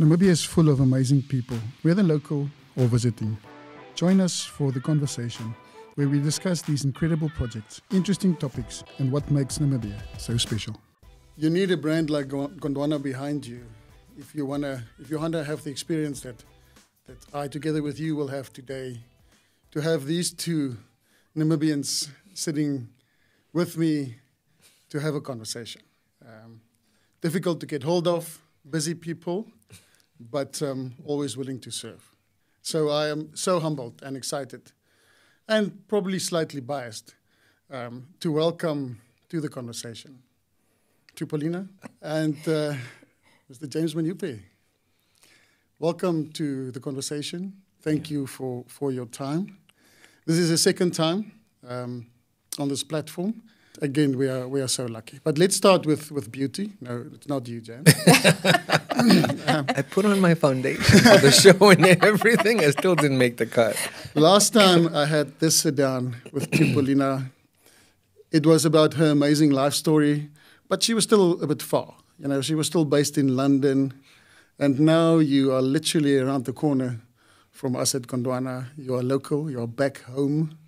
Namibia is full of amazing people, whether local or visiting. Join us for the conversation, where we discuss these incredible projects, interesting topics, and what makes Namibia so special. You need a brand like Gondwana behind you if you want to have the experience that I, together with you, will have today. To have these two Namibians sitting with me to have a conversation. Difficult to get hold of, busy people, but always willing to serve. So I am so humbled and excited, and probably slightly biased, to welcome to the conversation Theopolina and Mr. James Mnyupe. Welcome to the conversation. Thank you for your time. This is the second time on this platform. Again, we are so lucky. But let's start with beauty. No, it's not you, James. I put on my foundation for the show and everything. I still didn't make the cut. Last time I had this sit down with Theopolina, it was about her amazing life story, but she was still a bit far. You know, she was still based in London, and now you are literally around the corner from us at Gondwana. You are local. You are back home.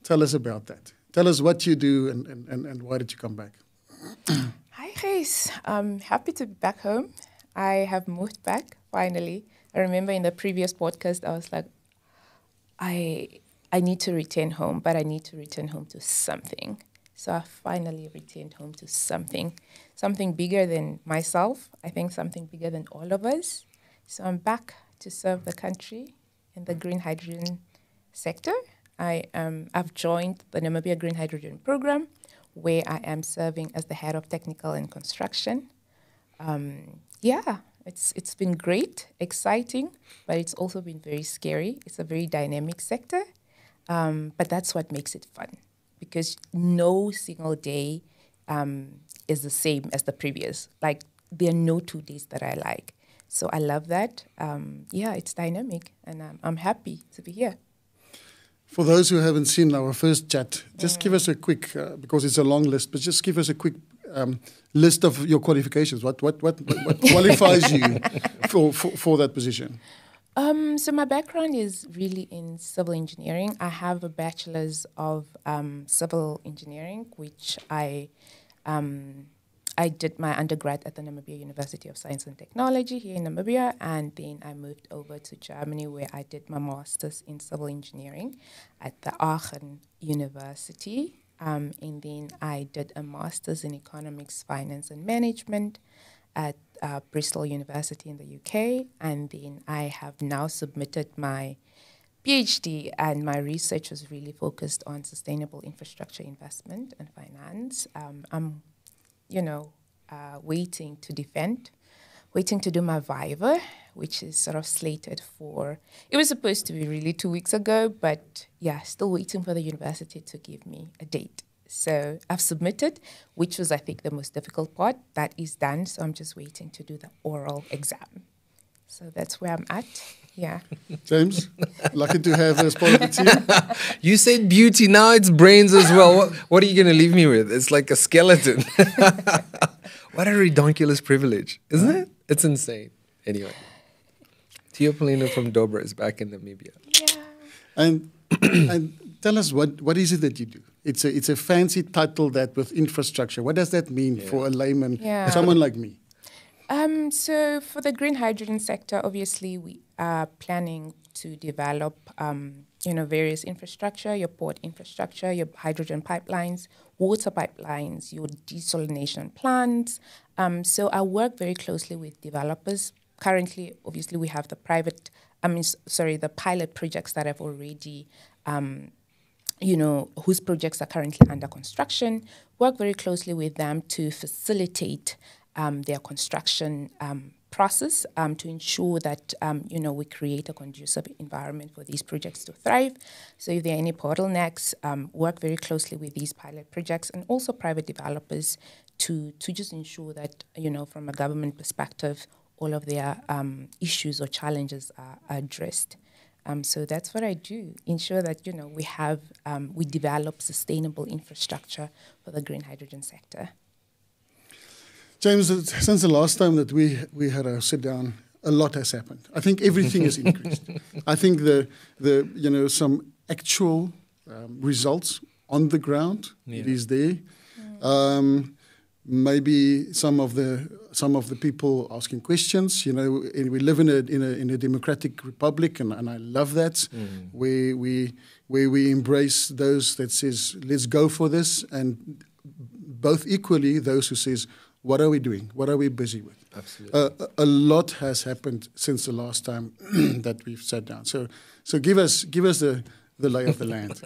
Tell us about that. Tell us what you do and why did you come back? Hi, Gys. I'm happy to be back home. I have moved back, finally. I remember in the previous podcast, I was like, I need to return home, but I need to return home to something. So I finally returned home to something bigger than myself. I think something bigger than all of us. So I'm back to serve the country in the green hydrogen sector. I've joined the Namibia Green Hydrogen Program, where I am serving as the head of technical and construction. It's been great, exciting, but it's also been very scary. It's a very dynamic sector, but that's what makes it fun, because no single day is the same as the previous. Like, there are no 2 days that I like. So I love that. It's dynamic, and I'm happy to be here. For those who haven't seen our first chat, just give us a quick, because it's a long list, but just give us a quick list of your qualifications. What qualifies you for that position? So my background is really in civil engineering. I have a bachelor's of civil engineering, which I did my undergrad at the Namibia University of Science and Technology here in Namibia, and then I moved over to Germany, where I did my master's in civil engineering at the Aachen University. And then I did a master's in economics, finance, and management at Bristol University in the UK. And then I have now submitted my PhD, and my research was really focused on sustainable infrastructure investment and finance. I'm waiting to do my Viva, which is sort of slated for, it was supposed to be really 2 weeks ago, but still waiting for the university to give me a date. So I've submitted, which was, I think, the most difficult part. That is done, so I'm just waiting to do the oral exam. So that's where I'm at. Yeah. James, lucky to have as part of the team. You said beauty, now it's brains as well. What are you going to leave me with? It's like a skeleton. What a redonkulous privilege, isn't it? It's insane. Anyway, Theopolina from Joubert is back in Namibia. Yeah. And tell us, what is it that you do? It's a fancy title, that with infrastructure. What does that mean for a layman, someone like me? So for the green hydrogen sector, obviously we are planning to develop, various infrastructure, your port infrastructure, your hydrogen pipelines, water pipelines, your desalination plants. So I work very closely with developers. Currently, obviously, we have the pilot projects that have already, whose projects are currently under construction. Work very closely with them to facilitate their construction process, to ensure that, we create a conducive environment for these projects to thrive. So if there are any bottlenecks, work very closely with these pilot projects and also private developers to just ensure that, from a government perspective, all of their issues or challenges are addressed. So that's what I do, ensure that, we develop sustainable infrastructure for the green hydrogen sector. James, since the last time that we had a sit down, a lot has happened. I think everything has increased. I think some actual results on the ground, it is there. Maybe some of the people asking questions. You know, we live in a democratic republic, and I love that. Where we embrace those that says let's go for this, and both equally those who says what are we doing, what are we busy with. Absolutely. A lot has happened since the last time that we've sat down. So give us the lay of the land.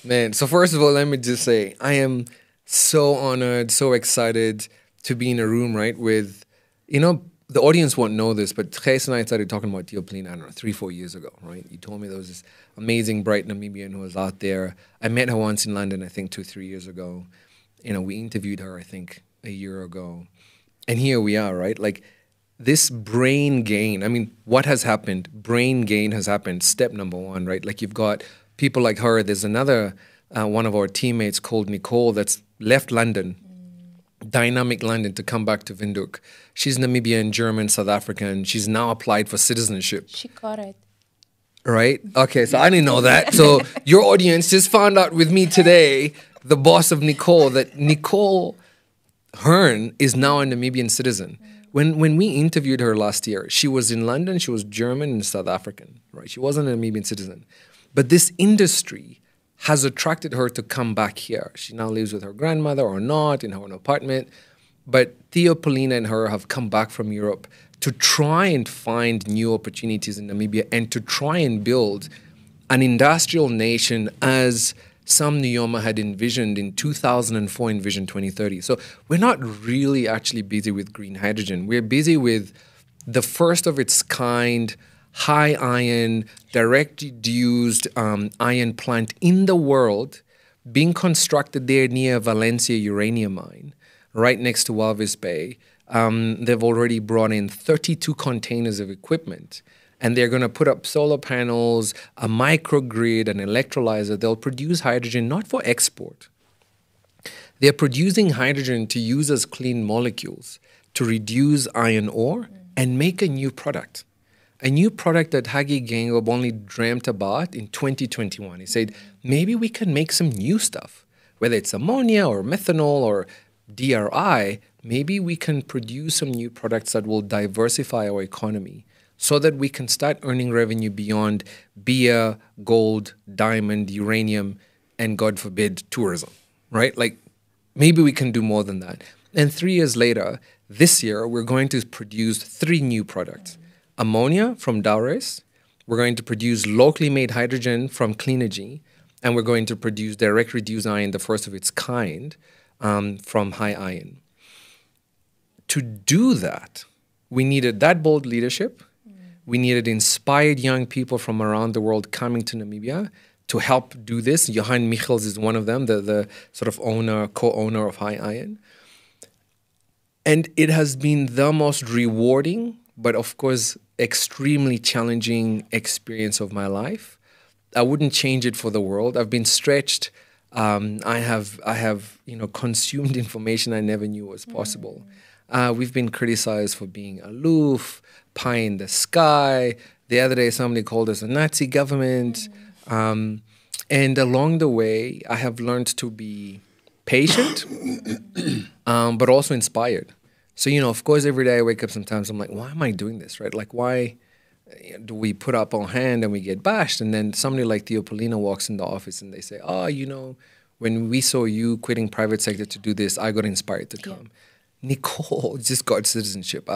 Man, so first of all, let me just say I am so honored, so excited to be in a room, right, with, the audience won't know this, but Gys and I started talking about Theopolina, I don't know, 3-4 years ago, right? You told me there was this amazing, bright Namibian who was out there. I met her once in London, I think 2-3 years ago. We interviewed her, I think, a year ago. And here we are, right? Like, this brain gain, I mean, what has happened? Brain gain has happened. Step number one, right? Like, you've got people like her. There's another one of our teammates called Nicole that's left London, dynamic London, to come back to Windhoek. She's Namibian, German, South African. She's now applied for citizenship. She got it. Right? Okay, so I didn't know that. So your audience just found out with me today, the boss of Nicole, that Nicole Hearn is now a Namibian citizen. When we interviewed her last year, she was in London, she was German and South African, right? She wasn't a Namibian citizen. But this industry has attracted her to come back here. She now lives with her grandmother or not in her own apartment. But Theopolina and her have come back from Europe to try and find new opportunities in Namibia and to try and build an industrial nation as Sam Nujoma had envisioned in 2004 in Vision 2030. So we're not really actually busy with green hydrogen. We're busy with the first of its kind high iron, direct reduced iron plant in the world being constructed there near Valencia uranium mine, right next to Walvis Bay. They've already brought in 32 containers of equipment, and they're going to put up solar panels, a microgrid, an electrolyzer. They'll produce hydrogen not for export. They're producing hydrogen to use as clean molecules to reduce iron ore and make a new product. A new product that Hagi Gengob only dreamt about in 2021. He said, maybe we can make some new stuff, whether it's ammonia or methanol or DRI, maybe we can produce some new products that will diversify our economy so that we can start earning revenue beyond beer, gold, diamond, uranium, and God forbid, tourism, right? Like, maybe we can do more than that. And 3 years later, this year, we're going to produce 3 new products. Ammonia from Daures, we're going to produce locally made hydrogen from Cleanergy, and we're going to produce direct reduced iron, the first of its kind, from high iron. To do that, we needed that bold leadership. We needed inspired young people from around the world coming to Namibia to help do this. Johan Michels is one of them, the sort of co-owner of High Iron. And it has been the most rewarding, but of course, extremely challenging experience of my life. I wouldn't change it for the world. I've been stretched. I have consumed information I never knew was possible. We've been criticized for being aloof, pie in the sky. The other day, somebody called us a Nazi government. And along the way, I have learned to be patient, but also inspired. So, of course, every day I wake up sometimes, I'm like, why am I doing this, right? Like, why do we put up our hand and we get bashed? And then somebody like Theopolina walks in the office and they say, when we saw you quitting private sector to do this, I got inspired to come. Yeah. Nicole just got citizenship.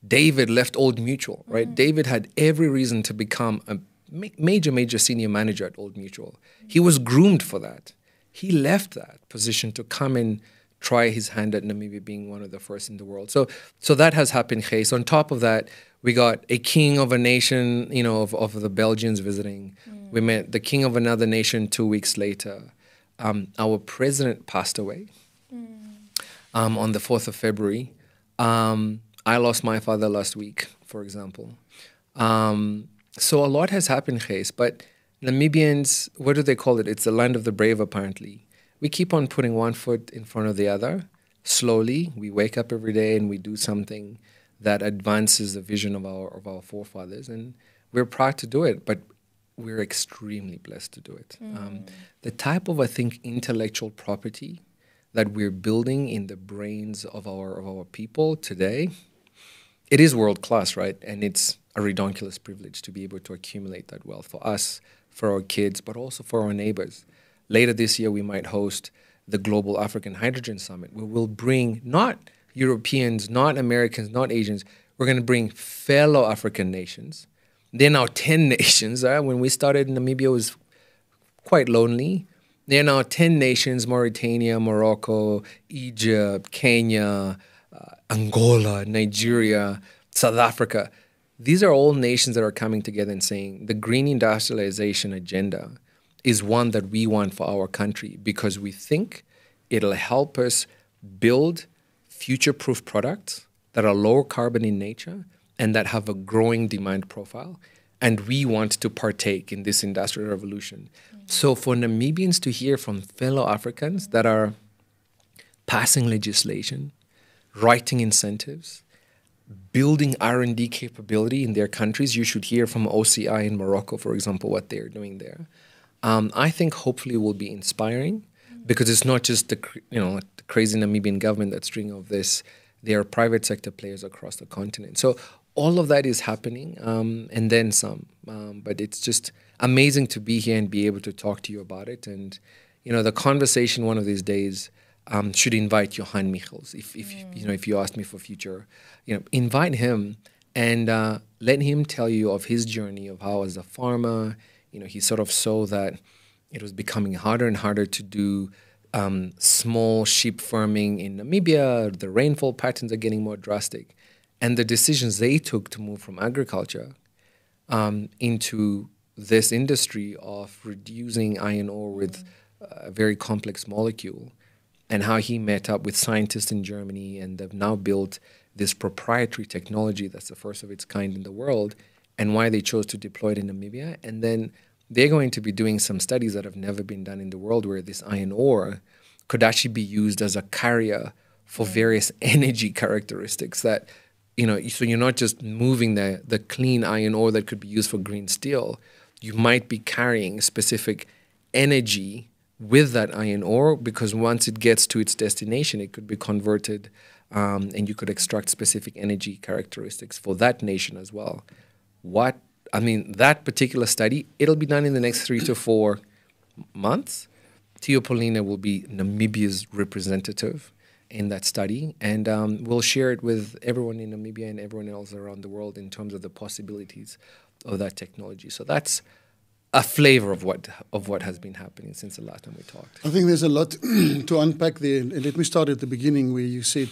David left Old Mutual, right? David had every reason to become a major senior manager at Old Mutual. He was groomed for that. He left that position to come and try his hand at Namibia being one of the first in the world. So that has happened, Gys. On top of that, we got a king of a nation, of the Belgians visiting. We met the king of another nation 2 weeks later. Our president passed away on the 4th of February. I lost my father last week, for example. So a lot has happened, Gys, but Namibians, what do they call it? It's the land of the brave, apparently. We keep on putting one foot in front of the other. Slowly, we wake up every day and we do something. that advances the vision of our forefathers, and we're proud to do it. But we're extremely blessed to do it. The type of, I think, intellectual property that we're building in the brains of our people today, it is world class, right? And it's a redonkulous privilege to be able to accumulate that wealth for us, for our kids, but also for our neighbors. Later this year, we might host the Global African Hydrogen Summit, where we'll bring not Europeans, not Americans, not Asians. We're going to bring fellow African nations. They're now 10 nations. When we started, Namibia was quite lonely. There are now 10 nations: Mauritania, Morocco, Egypt, Kenya, Angola, Nigeria, South Africa. These are all nations that are coming together and saying the green industrialization agenda is one that we want for our country because we think it'll help us build future-proof products that are lower carbon in nature and that have a growing demand profile. And we want to partake in this industrial revolution. So for Namibians to hear from fellow Africans that are passing legislation, writing incentives, building R&D capability in their countries, you should hear from OCI in Morocco, for example, what they're doing there. I think hopefully it will be inspiring because it's not just the crazy Namibian government that's doing all of this. There are private sector players across the continent. So all of that is happening, and then some. But it's just amazing to be here and be able to talk to you about it. And the conversation one of these days should invite Johan Michels. If you ask me for future, invite him and let him tell you of his journey of how, as a farmer, he sort of saw that it was becoming harder and harder to do small sheep farming in Namibia. The rainfall patterns are getting more drastic. And the decisions they took to move from agriculture into this industry of reducing iron ore with a very complex molecule, and how he met up with scientists in Germany, and they've now built this proprietary technology that's the first of its kind in the world, and why they chose to deploy it in Namibia. And then they're going to be doing some studies that have never been done in the world where this iron ore could actually be used as a carrier for various energy characteristics that, so you're not just moving the clean iron ore that could be used for green steel. You might be carrying specific energy with that iron ore because once it gets to its destination, it could be converted and you could extract specific energy characteristics for that nation as well. That particular study, it'll be done in the next 3 to 4 months. Theopolina will be Namibia's representative in that study, and we'll share it with everyone in Namibia and everyone else around the world in terms of the possibilities of that technology. So that's a flavor of what has been happening since the last time we talked. I think there's a lot to unpack there. And let me start at the beginning where you said,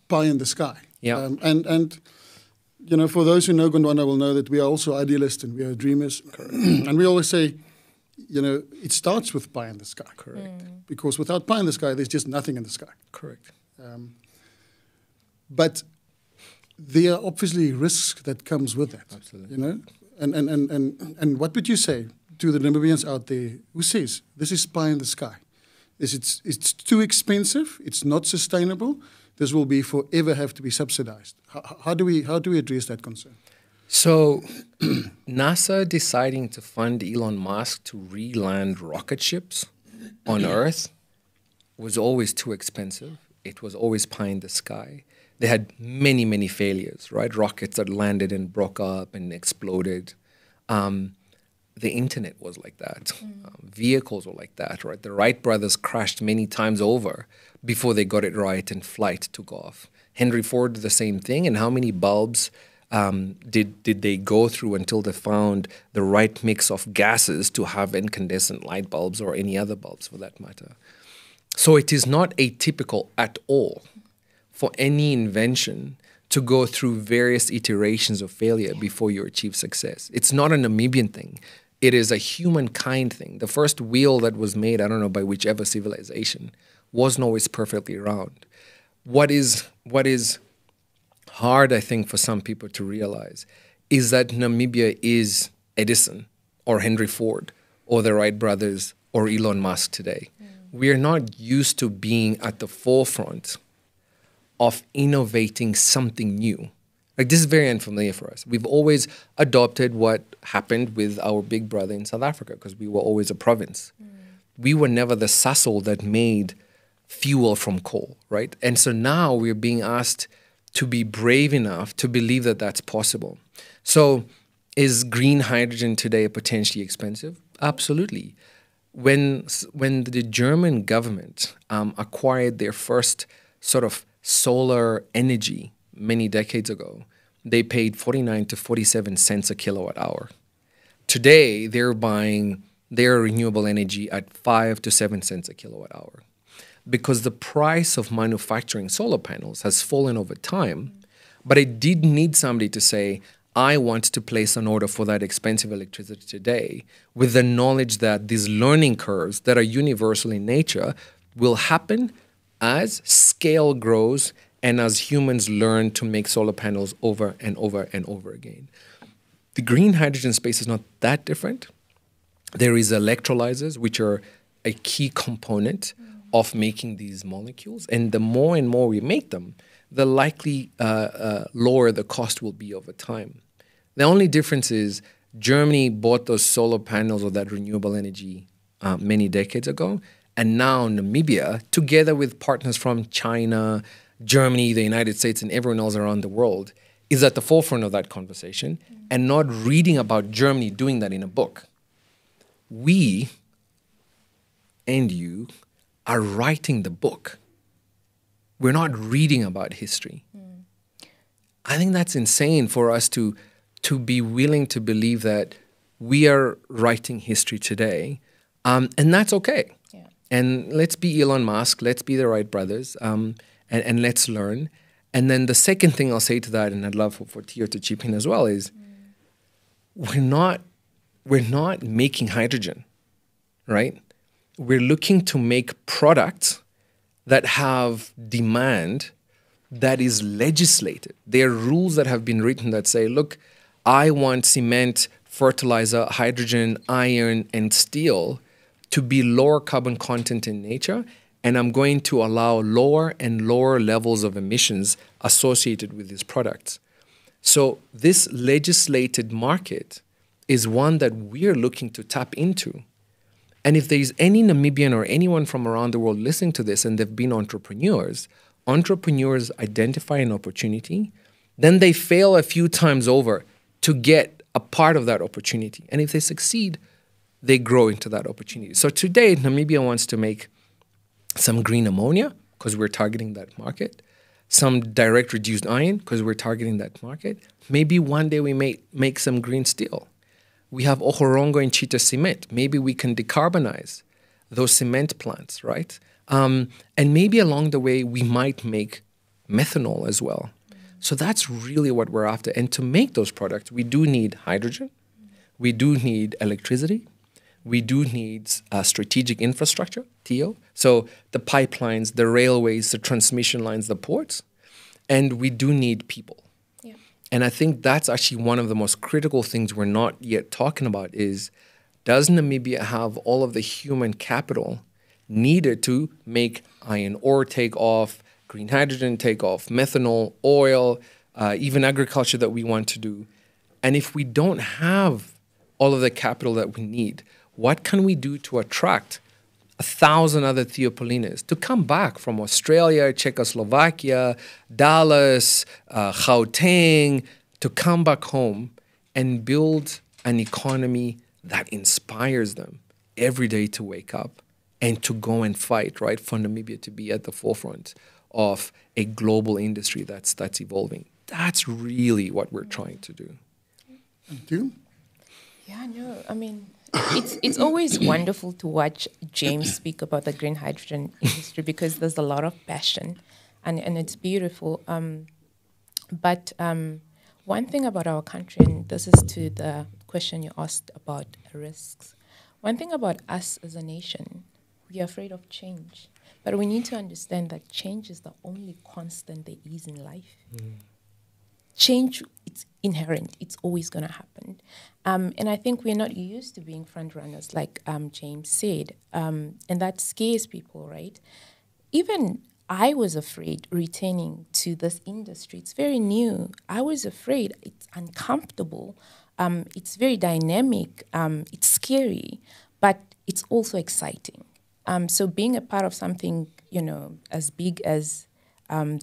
pie in the sky. Yeah. And for those who know Gondwana will know that we are also idealists and we are dreamers. And we always say, it starts with pie in the sky. Correct. Because without pie in the sky, there's just nothing in the sky. Correct. But there are obviously risks that comes with that. Absolutely. And what would you say to the Namibians out there who says this is pie in the sky? It's too expensive. It's not sustainable. This will be forever have to be subsidized. How do we address that concern? So NASA deciding to fund Elon Musk to re-land rocket ships on Earth was always too expensive. It was always pie in the sky. They had many, many failures, right? Rockets that landed and broke up and exploded. The internet was like that. Vehicles were like that, right? The Wright brothers crashed many times over before they got it right and flight took off. Henry Ford did the same thing. And how many bulbs did they go through until they found the right mix of gases to have incandescent light bulbs or any other bulbs for that matter? So it is not atypical at all for any invention to go through various iterations of failure before you achieve success. It's not a Namibian thing. It is a humankind thing. The first wheel that was made, I don't know by whichever civilization, wasn't always perfectly round. What is hard, I think, for some people to realize is that Namibia is Edison or Henry Ford or the Wright brothers or Elon Musk today. We are not used to being at the forefront of innovating something new. Like, this is very unfamiliar for us. We've always adopted what happened with our big brother in South Africa because we were always a province. We were never the Sasol that made fuel from coal, right? And so now we're being asked to be brave enough to believe that that's possible. So is green hydrogen today potentially expensive? Absolutely. When the German government acquired their first sort of solar energy many decades ago, they paid 49 to 47 cents a kilowatt hour. Today, they're buying their renewable energy at 5 to 7 cents a kilowatt hour because the price of manufacturing solar panels has fallen over time. But it did need somebody to say, I want to place an order for that expensive electricity today with the knowledge that these learning curves that are universal in nature will happen as scale grows and as humans learn to make solar panels over and over and over again. The green hydrogen space is not that different. There is electrolyzers, which are a key component of making these molecules. And the more and more we make them, the likely lower the cost will be over time. The only difference is Germany bought those solar panels or that renewable energy many decades ago. And now Namibia, together with partners from China, Germany, the United States, and everyone else around the world, is at the forefront of that conversation and not reading about Germany doing that in a book. We and you are writing the book. We're not reading about history. I think that's insane for us to be willing to believe that we are writing history today, and that's okay. Yeah. And let's be Elon Musk, let's be the Wright brothers, and let's learn. And then the second thing I'll say to that, and I'd love for Theo to chip in as well, is we're not making hydrogen, right? We're looking to make products that have demand that is legislated. There are rules that have been written that say, look, I want cement, fertilizer, hydrogen, iron, and steel to be lower carbon content in nature, and I'm going to allow lower and lower levels of emissions associated with these products. So this legislated market is one that we're looking to tap into. And if there's any Namibian or anyone from around the world listening to this and they've been entrepreneurs identify an opportunity, then they fail a few times over to get a part of that opportunity. And if they succeed, they grow into that opportunity. So today, Namibia wants to make some green ammonia because we're targeting that market, some direct reduced iron because we're targeting that market. Maybe one day we may make some green steel. We have Ohorongo and Chita cement. Maybe we can decarbonize those cement plants, right? And maybe along the way, we might make methanol as well. So that's really what we're after. And to make those products, we do need hydrogen. We do need electricity. We do need strategic infrastructure, Theo. So the pipelines, the railways, the transmission lines, the ports. And we do need people. Yeah. And I think that's actually one of the most critical things we're not yet talking about is, does Namibia have all of the human capital needed to make iron ore take off, green hydrogen take off, methanol, oil, even agriculture that we want to do? And if we don't have all of the capital that we need, what can we do to attract 1,000 other Theopolinas to come back from Australia, Czechoslovakia, Dallas, Gauteng, to come back home and build an economy that inspires them every day to wake up and to go and fight, right, for Namibia to be at the forefront of a global industry that's evolving. That's really what we're trying to do. Thank you. Yeah, no, I mean, it's always wonderful to watch James speak about the green hydrogen industry because there's a lot of passion and it's beautiful. But one thing about our country, and this is to the question you asked about risks, one thing about us as a nation, we are afraid of change. But we need to understand that change is the only constant there is in life. Change, it's inherent. It's always going to happen. And I think we're not used to being front runners, like James said. And that scares people, right? Even I was afraid returning to this industry. It's very new. I was afraid. It's uncomfortable. It's very dynamic. It's scary, but it's also exciting. So being a part of something, as big as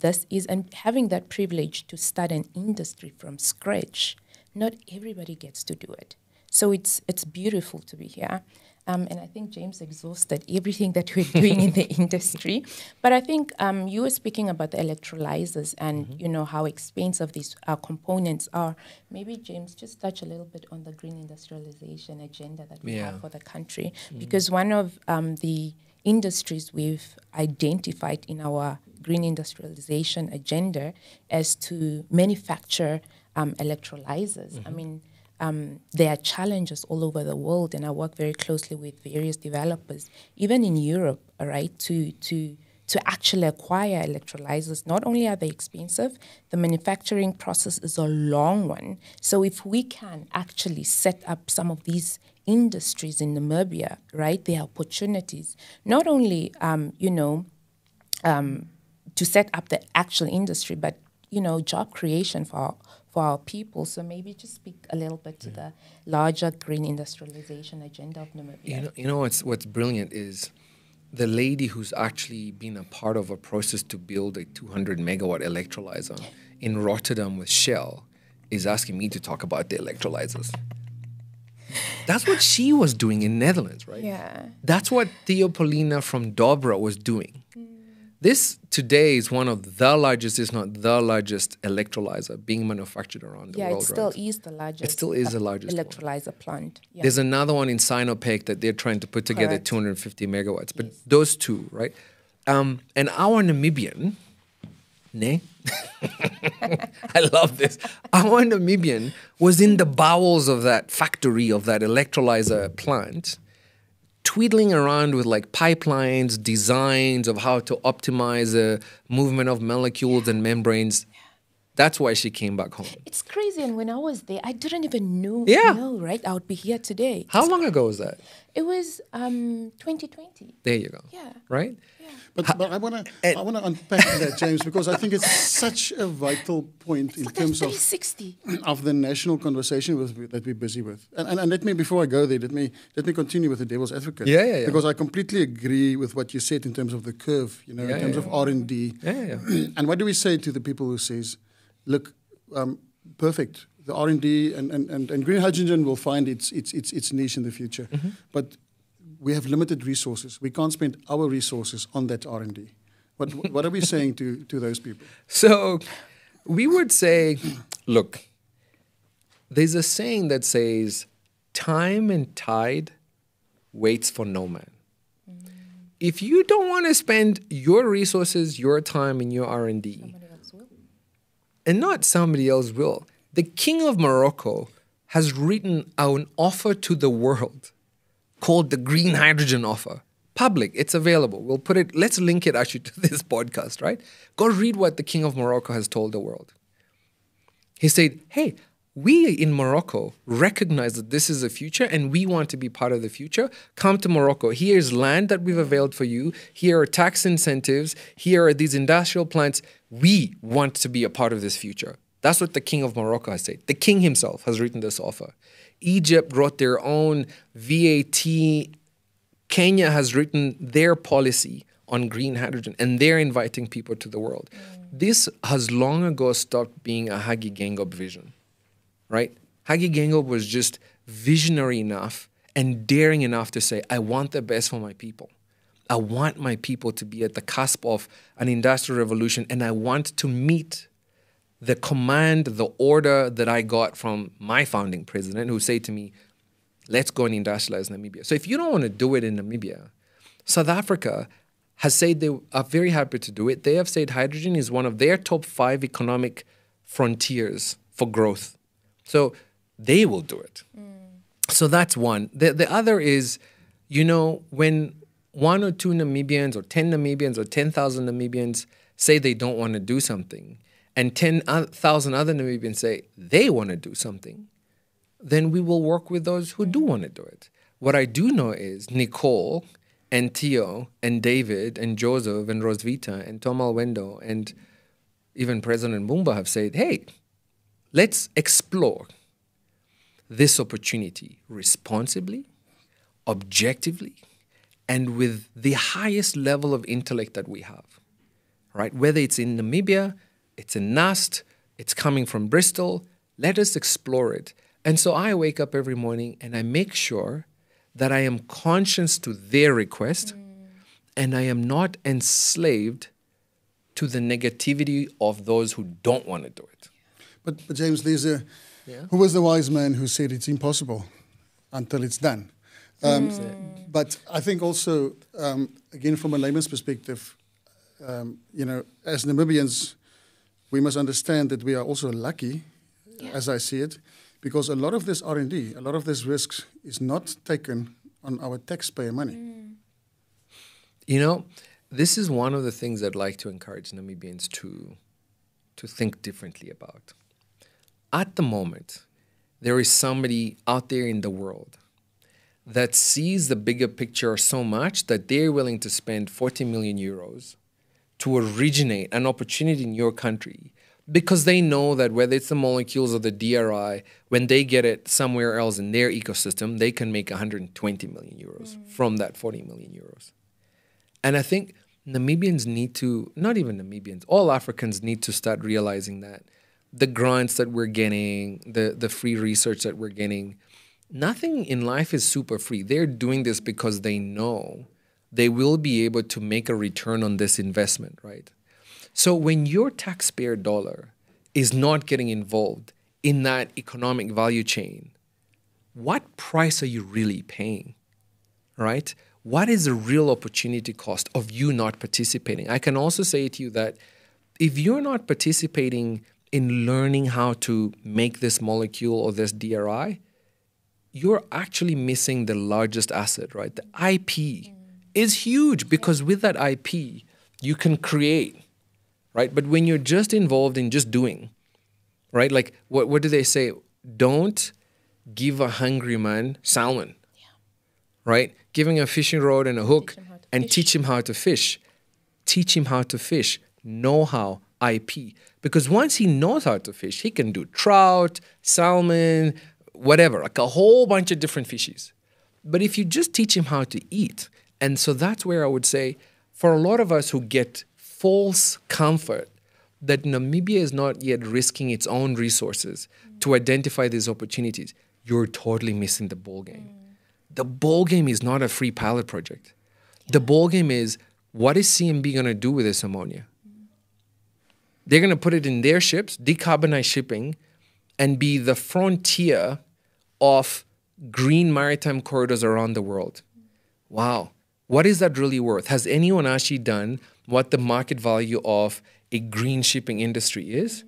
this is, and having that privilege to start an industry from scratch, not everybody gets to do it. So it's beautiful to be here. And I think James exhausted everything that we're doing in the industry. But I think you were speaking about the electrolyzers and, how expensive these components are. Maybe, James, just touch a little bit on the green industrialization agenda that we have for the country. Because one of the industries we've identified in our green industrialization agenda is to manufacture electrolyzers. I mean, there are challenges all over the world, and I work very closely with various developers, even in Europe, right, to actually acquire electrolyzers. Not only are they expensive, the manufacturing process is a long one. So if we can actually set up some of these industries in Namibia, right, there are opportunities, not only, to set up the actual industry, but, job creation for our people. So maybe just speak a little bit to the larger green industrialization agenda of Namibia. What's brilliant is the lady who's actually been a part of a process to build a 200 megawatt electrolyzer in Rotterdam with Shell is asking me to talk about the electrolyzers. That's what she was doing in Netherlands, right? Yeah. That's what Theopolina from Dobra was doing. This today is one of the largest, if not the largest, electrolyzer being manufactured around the world. Yeah, it still is the largest. It still is the largest electrolyzer plant. Yeah. There's another one in Sinopec that they're trying to put together, Correct. 250 megawatts. But those two, right? And our Namibian, I love this. Our Namibian was in the bowels of that factory, of that electrolyzer plant, twiddling around with like pipelines, designs of how to optimize the movement of molecules and membranes. That's why she came back home. It's crazy. And when I was there, I didn't even know, right? I would be here today. How long ago was that? It was 2020. There you go. Yeah. Right? Yeah. But I want to unpack that, James, because I think it's such a vital point in Like terms a of 360. of the national conversation that we're busy with. And let me, before I go there, let me continue with the devil's advocate. Yeah. Because I completely agree with what you said in terms of the curve, in terms of R&D. Yeah. And what do we say to the people who says, look, perfect, the R&D and green hydrogen will find its niche in the future. Mm-hmm. But we have limited resources. We can't spend our resources on that R&D. What are we saying to those people? So we would say, look, there's a saying that says, time and tide waits for no man. Mm. If you don't want to spend your resources, your time, and your R&D, somebody else will. And not somebody else will. The King of Morocco has written an offer to the world called the Green Hydrogen Offer. Public, it's available. We'll put it, let's link it actually to this podcast, right? Go read what the King of Morocco has told the world. He said, hey, we in Morocco recognize that this is a future and we want to be part of the future. Come to Morocco. Here's land that we've availed for you. Here are tax incentives. Here are these industrial plants. We want to be a part of this future. That's what the King of Morocco has said. The king himself has written this offer. Egypt wrote their own VAT. Kenya has written their policy on green hydrogen, and they're inviting people to the world. This has long ago stopped being a Hagi Geingob vision, right? Hagi Geingob was just visionary enough and daring enough to say, I want the best for my people. I want my people to be at the cusp of an industrial revolution, and I want to meet the command, the order that I got from my founding president, who said to me, let's go and industrialize Namibia. So if you don't want to do it in Namibia, South Africa has said they are very happy to do it. They have said hydrogen is one of their top 5 economic frontiers for growth. So they will do it. So that's one. The other is, when 1 or 2 Namibians or 10 Namibians or 10,000 Namibians say they don't want to do something, and 10,000 other Namibians say they want to do something, then we will work with those who do want to do it. What I do know is Nicole and Theo and David and Joseph and Rosvita and Tom Alwendo and even President Mumba have said, hey, let's explore this opportunity responsibly, objectively, and with the highest level of intellect that we have, right? Whether it's in Namibia, it's in NAST, it's coming from Bristol, let us explore it. And so I wake up every morning and I make sure that I am conscious to their request and I am not enslaved to the negativity of those who don't want to do it. But James, there's who was the wise man who said it's impossible until it's done? But I think also, again, from a layman's perspective, as Namibians, we must understand that we are also lucky, as I see it, because a lot of this R&D, a lot of this risks is not taken on our taxpayer money. You know, this is one of the things I'd like to encourage Namibians to think differently about. At the moment, there is somebody out there in the world that sees the bigger picture so much that they're willing to spend 40 million euros to originate an opportunity in your country because they know that whether it's the molecules or the DRI, when they get it somewhere else in their ecosystem, they can make 120 million euros from that 40 million euros. And I think Namibians need to, not even Namibians, all Africans need to start realizing that the grants that we're getting, the free research that we're getting, nothing in life is super free. They're doing this because they know they will be able to make a return on this investment, right? So when your taxpayer dollar is not getting involved in that economic value chain, what price are you really paying, right? What is the real opportunity cost of you not participating? I can also say to you that if you're not participating in learning how to make this molecule or this DRI, you're actually missing the largest asset, right? The IP is huge because with that IP, you can create, right? But when you're just involved in just doing, right? Like what do they say? Don't give a hungry man salmon, right? Giving a fishing rod and a hook and teach him how to fish. Teach him how to fish. Know-how, IP. Because once he knows how to fish, he can do trout, salmon, whatever, like a whole bunch of different fishes. But if you just teach him how to eat, and so that's where I would say, for a lot of us who get false comfort that Namibia is not yet risking its own resources to identify these opportunities, you're totally missing the ball game. The ball game is not a free pilot project. The ball game is, what is CMB going to do with this ammonia? They're going to put it in their ships, decarbonize shipping, and be the frontier of green maritime corridors around the world. Wow. What is that really worth? Has anyone actually done what the market value of a green shipping industry is?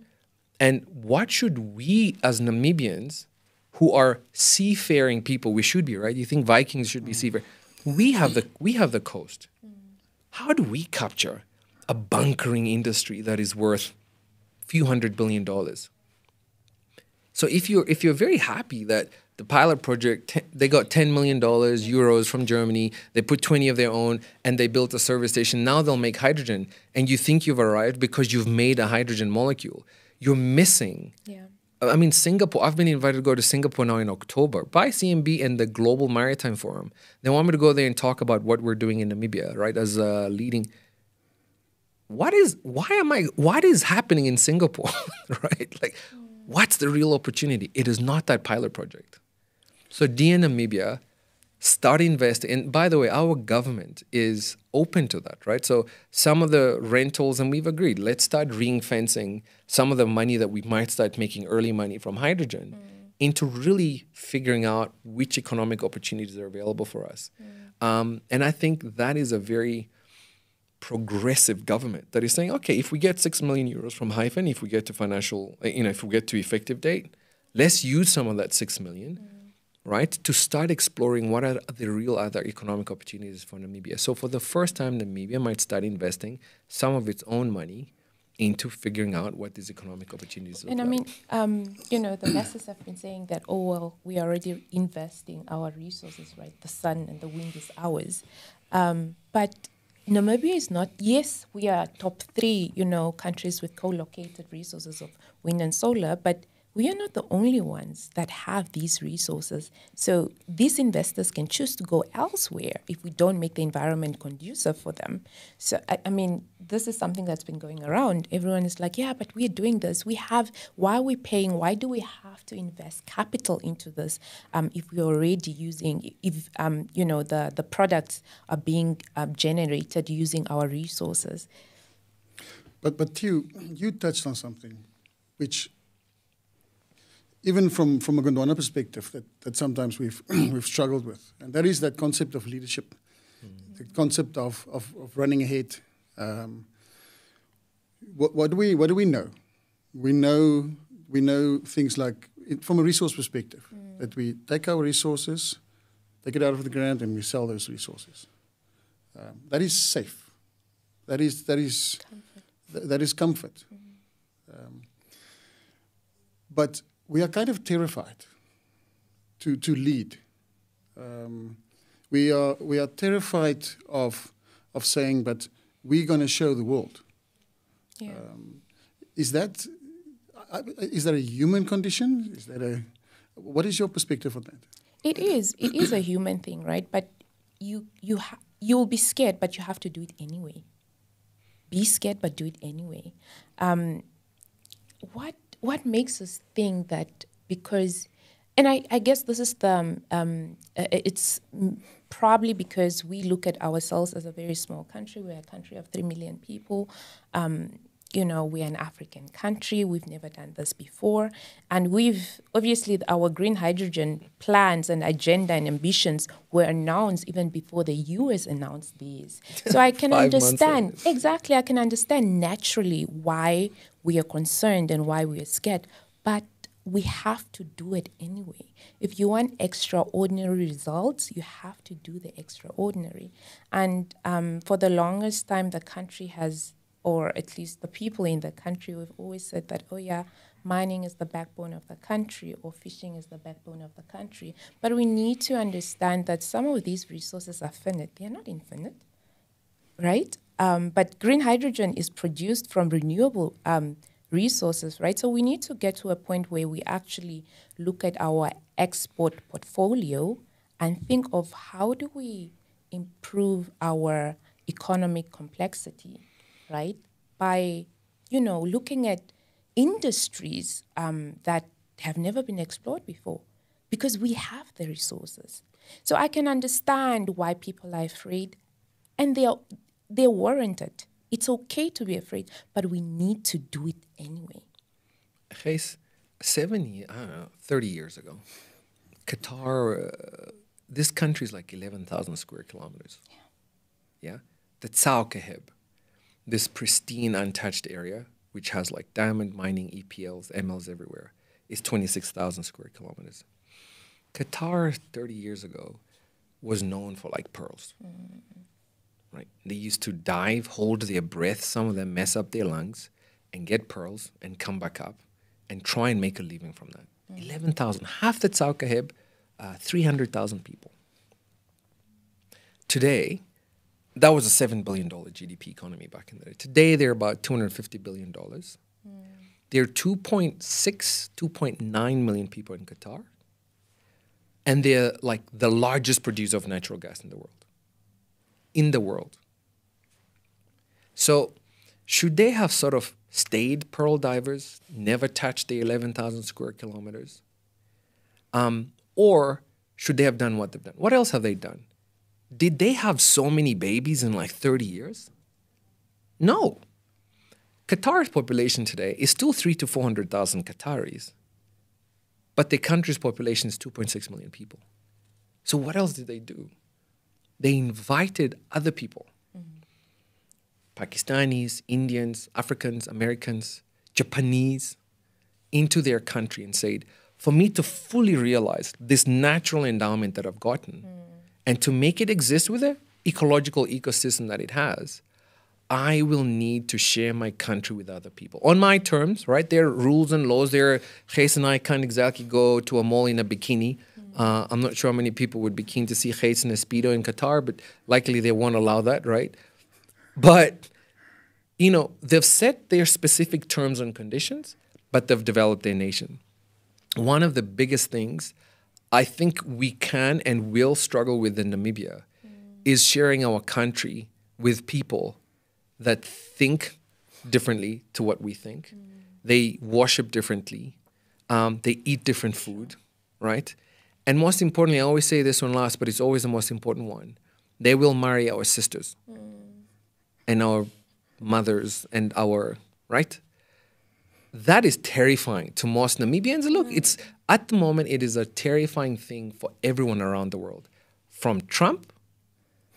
And what should we as Namibians, who are seafaring people, we should be, right? You think Vikings should be seafaring. We have the coast. How do we capture a bunkering industry that is worth a few $100 billion? So if you're very happy that the pilot project, they got $10 million euros from Germany, they put 20 of their own, and they built a service station, now they'll make hydrogen, and you think you've arrived because you've made a hydrogen molecule. You're missing. Yeah. I mean, Singapore, I've been invited to go to Singapore now in October by CMB and the Global Maritime Forum. They want me to go there and talk about what we're doing in Namibia, right, as leading. What is happening in Singapore, right? Like, what's the real opportunity? It is not that pilot project. So dear Namibia, start investing. And by the way, our government is open to that, right? So some of the rentals, and we've agreed, let's start ring-fencing some of the money that we might start making early money from hydrogen into really figuring out which economic opportunities are available for us. And I think that is a very progressive government that is saying, okay, if we get 6 million euros from Hyphen, if we get to financial, if we get to effective date, let's use some of that 6 million, right, to start exploring what are the real other economic opportunities for Namibia. So for the first time, Namibia might start investing some of its own money into figuring out what these economic opportunities look And I like. mean, you know, the masses have been saying that, oh, well, we are already investing our resources, right? The sun and the wind is ours. But Namibia is not, yes, we are top 3, you know, countries with co-located resources of wind and solar, but we are not the only ones that have these resources. So these investors can choose to go elsewhere if we don't make the environment conducive for them. So, I mean, this is something that's been going around. Everyone is like, yeah, but we are doing this. Why are we paying? Why do we have to invest capital into this if we're already using, you know, the products are being generated using our resources? But you touched on something which, even from a Gondwana perspective, that sometimes we've struggled with, and that is that concept of leadership, the concept of running ahead. What do we know? We know things like, from a resource perspective, that we take our resources, take it out of the ground, and we sell those resources. That is safe. That is comfort. That is comfort. But we are kind of terrified to lead. We are terrified of saying, but we're going to show the world. Yeah. Is that a human condition? What is your perspective on that? It is a human thing, right? But you'll be scared, but you have to do it anyway. Be scared, but do it anyway. What makes us think that because, and I guess this is it's probably because we look at ourselves as a very small country. We're a country of 3 million people. You know, we're an African country. We've never done this before. And obviously, our green hydrogen plans and agenda and ambitions were announced even before the US announced these. So I can 5 months understand, exactly, I can understand naturally why we are concerned and why we are scared. But we have to do it anyway. If you want extraordinary results, you have to do the extraordinary. And for the longest time, the country has, or at least the people in the country, we've always said that, oh yeah, mining is the backbone of the country, or fishing is the backbone of the country. But we need to understand that some of these resources are finite. They're not infinite, right? But green hydrogen is produced from renewable resources, right? So we need to get to a point where we actually look at our export portfolio and think of how do we improve our economic complexity, right? By, you know, looking at industries that have never been explored before, because we have the resources. So I can understand why people are afraid, and they're warranted. It's okay to be afraid, but we need to do it anyway. Gys, 30 years ago, Qatar, this country is like 11,000 square kilometers. Yeah? The Tsaukaheb, this pristine, untouched area, which has like diamond mining, EPLs, MLs everywhere, is 26,000 square kilometers. Qatar 30 years ago was known for like pearls. Right? They used to dive, hold their breath, some of them mess up their lungs, and get pearls and come back up and try and make a living from that. 11,000, half the Tsaukaheb, 300,000 people. Today, that was a $7 billion GDP economy back in the day. Today, they're about $250 billion. There are 2.9 million people in Qatar, and they're like the largest producer of natural gas in the world. So should they have sort of stayed pearl divers, never touched the 11,000 square kilometers? Or should they have done what they've done? What else have they done? Did they have so many babies in like 30 years? No. Qatar's population today is still 300,000 to 400,000 Qataris, but the country's population is 2.6 million people. So what else did they do? They invited other people, Pakistanis, Indians, Africans, Americans, Japanese, into their country and said, for me to fully realize this natural endowment that I've gotten and to make it exist with the ecological ecosystem that it has, I will need to share my country with other people on my terms, right? There are rules and laws. Gys and I can't exactly go to a mall in a bikini. I'm not sure how many people would be keen to see Gys in a Speedo in Qatar, but likely they won't allow that, right? But, you know, they've set their specific terms and conditions, but they've developed their nation. One of the biggest things I think we can and will struggle with in Namibia is sharing our country with people that think differently to what we think. They worship differently. They eat different food, right? And most importantly, I always say this one last, but it's always the most important one. They will marry our sisters and our mothers and our, right? That is terrifying to most Namibians. Look, it's at the moment, it is a terrifying thing for everyone around the world. From Trump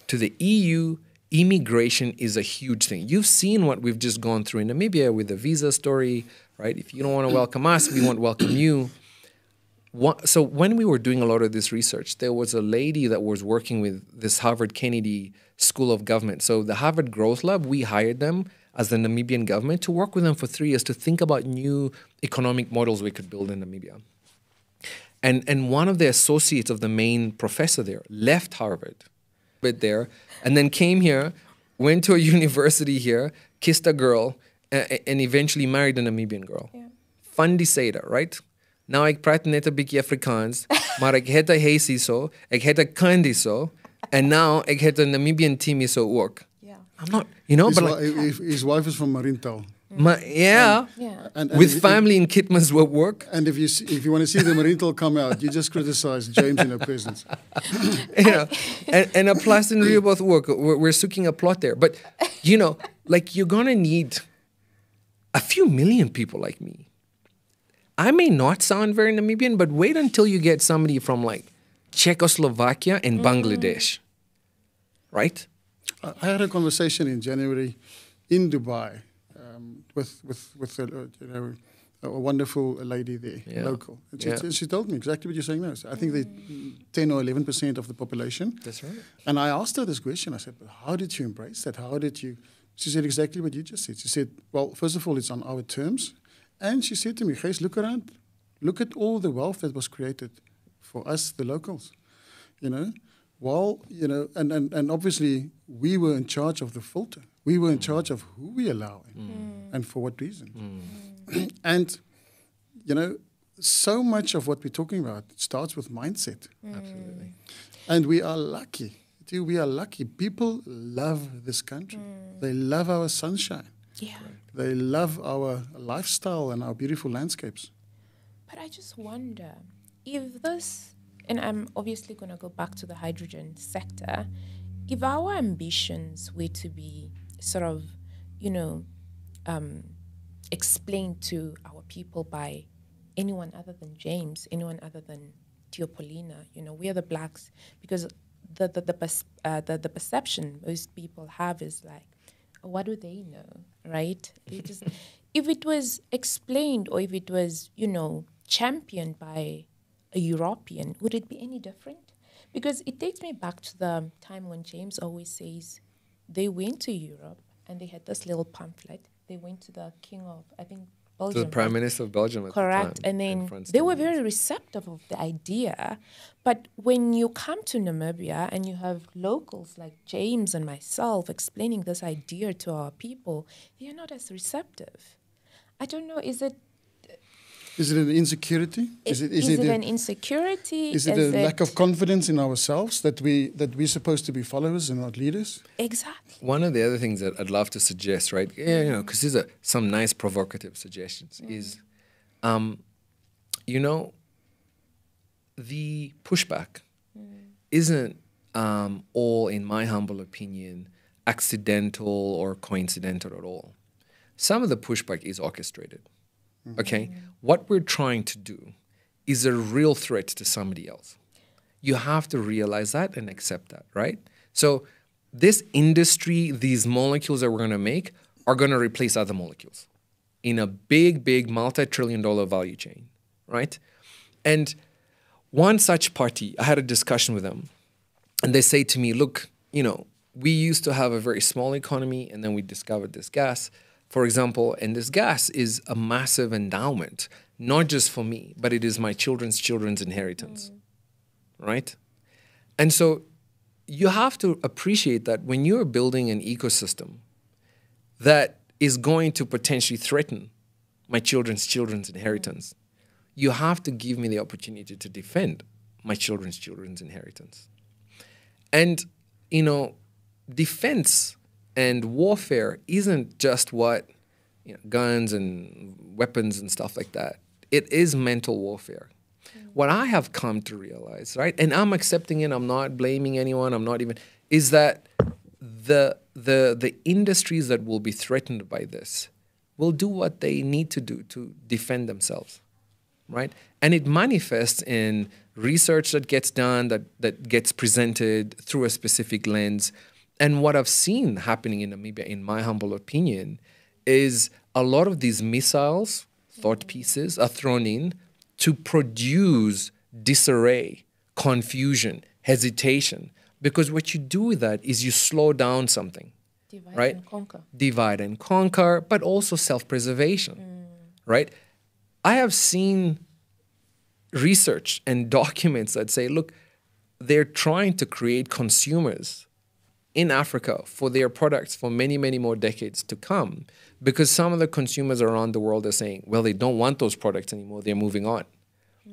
to the EU, immigration is a huge thing. You've seen what we've just gone through in Namibia with the visa story, right? If you don't want to welcome us, we won't welcome you. So when we were doing a lot of this research, there was a lady that was working with this Harvard Kennedy School of Government. So the Harvard Growth Lab, we hired them as the Namibian government to work with them for 3 years to think about new economic models we could build in Namibia. And one of the associates of the main professor there left Harvard, and then came here, went to a university here, kissed a girl, and eventually married a Namibian girl. Yeah. Fun Seda, right? Nou ek praat net 'n bietjie Afrikaans, maar ek het 'n huis hierso, ek het 'n kind hierso, and now ek het 'n Namibian team hierso ook. Yeah. I'm not, you know, His, but like, his wife is from Marintal. Yeah. And With family in Kitmansworth work. And if you want to see the Marintal come out, you just criticize James in her presence. You know, and a plus in Rehoboth work. We're seeking a plot there. But, you know, like you're going to need a few million people like me. I may not sound very Namibian, but wait until you get somebody from like Czechoslovakia and Bangladesh. Right? I had a conversation in January in Dubai with a wonderful lady there, local. And she told me exactly what you're saying now. I think they 10 or 11% of the population. That's right. And I asked her this question. I said, but how did you embrace that? How did you? She said exactly what you just said. She said, well, first of all, it's on our terms. And she said to me, Gys, look around. Look at all the wealth that was created for us, the locals. You know, while, you know, and obviously we were in charge of the filter. We were in charge of who we allow in and for what reason. And, you know, so much of what we're talking about starts with mindset. Absolutely. And we are lucky. We are lucky. People love this country. They love our sunshine. Yeah. They love our lifestyle and our beautiful landscapes. But I just wonder if this, and I'm obviously going to go back to the hydrogen sector, if our ambitions were to be sort of, you know, explained to our people by anyone other than James, anyone other than Theopolina, you know, we are the blacks, because the perception most people have is like, what do they know, right? They just, if it was explained or if it was, you know, championed by a European, would it be any different? Because it takes me back to the time when James always says they went to Europe and they had this little pamphlet. They went to the king of, I think, Belgium. The Prime Minister of Belgium at Correct. the time. And then they were very receptive of the idea. But when you come to Namibia and you have locals like James and myself explaining this idea to our people, they are not as receptive. I don't know, is it an insecurity? Is it an insecurity? Is it a lack of confidence in ourselves that we're supposed to be followers and not leaders? Exactly. One of the other things that I'd love to suggest, right? Yeah, you know, because these are some nice provocative suggestions. Is, you know, the pushback isn't all, in my humble opinion, accidental or coincidental at all. Some of the pushback is orchestrated. Okay? What we're trying to do is a real threat to somebody else. You have to realize that and accept that, right? So this industry, these molecules that we're going to make are going to replace other molecules in a big, big multi-trillion-dollar value chain, right? And one such party, I had a discussion with them, and they say to me, look, you know, we used to have a very small economy, and then we discovered this gas, for example, and this gas is a massive endowment, not just for me, but it is my children's inheritance, right? And so you have to appreciate that when you're building an ecosystem that is going to potentially threaten my children's inheritance, you have to give me the opportunity to defend my children's inheritance. And, you know, defense and warfare isn't just what, you know, guns and weapons and stuff like that. It is mental warfare. What I have come to realize, right, and I'm accepting it, I'm not blaming anyone, I'm not even, is that the industries that will be threatened by this will do what they need to do to defend themselves, right? And it manifests in research that gets done, that gets presented through a specific lens. And what I've seen happening in Namibia, in my humble opinion, is a lot of these missiles, thought pieces, are thrown in to produce disarray, confusion, hesitation. Because what you do with that is you slow down something. Divide right? and conquer. Divide and conquer, but also self-preservation, right? I have seen research and documents that say, look, they're trying to create consumers in Africa for their products for many, many more decades to come, because some of the consumers around the world are saying, well, they don't want those products anymore, they're moving on.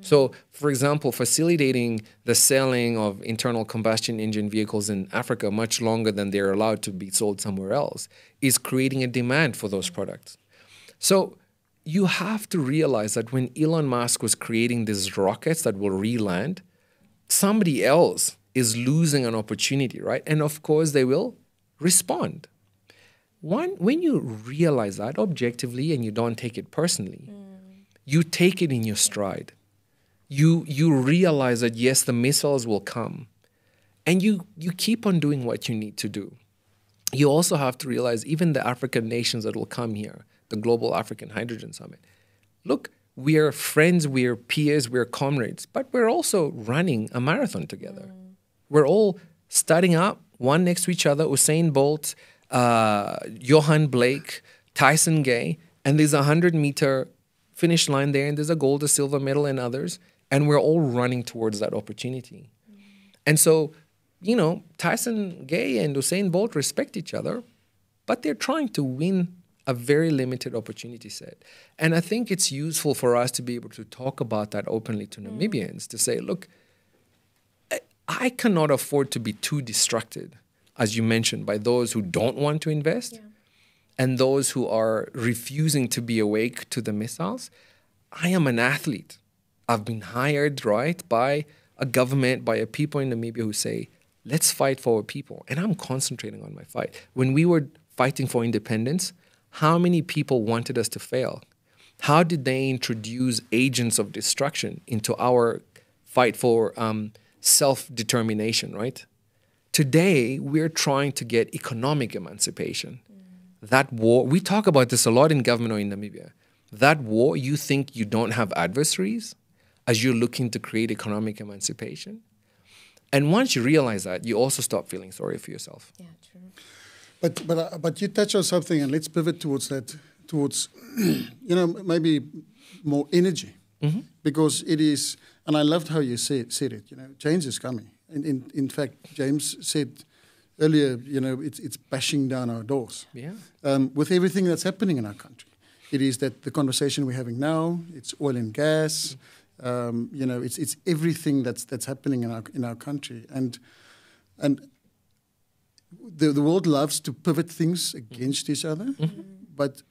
So, for example, facilitating the selling of internal combustion engine vehicles in Africa much longer than they're allowed to be sold somewhere else is creating a demand for those products. So you have to realize that when Elon Musk was creating these rockets that will re-land, somebody else is losing an opportunity, right? And of course, they will respond. When you realize that objectively and you don't take it personally, you take it in your stride. You realize that, yes, the missiles will come, and you keep on doing what you need to do. You also have to realize even the African nations that will come here, the Global African Hydrogen Summit, look, we are friends, we are peers, we are comrades, but we're also running a marathon together. We're all starting up, one next to each other, Usain Bolt, Johan Blake, Tyson Gay, and there's a 100-meter finish line there, and there's a gold, a silver medal, and others. And we're all running towards that opportunity. And so, you know, Tyson Gay and Usain Bolt respect each other, but they're trying to win a very limited opportunity set. And I think it's useful for us to be able to talk about that openly to Namibians, to say, look, I cannot afford to be too distracted, as you mentioned, by those who don't want to invest and those who are refusing to be awake to the missiles. I am an athlete. I've been hired, right, by a government, by a people in Namibia who say, let's fight for our people. And I'm concentrating on my fight. When we were fighting for independence, how many people wanted us to fail? How did they introduce agents of destruction into our fight for self-determination, right? Today, we're trying to get economic emancipation. That war, we talk about this a lot in government or in Namibia. That war, you think you don't have adversaries as you're looking to create economic emancipation. And once you realize that, you also stop feeling sorry for yourself. Yeah, true. But you touch on something, and let's pivot towards that, you know, maybe more energy. Because it is, and I loved how you said it, you know, change is coming. And in fact, James said earlier, you know, it's bashing down our doors. Yeah. With everything that's happening in our country. It is that the conversation we're having now, it's oil and gas, you know, it's everything that's happening in our country. And the world loves to pivot things against each other. But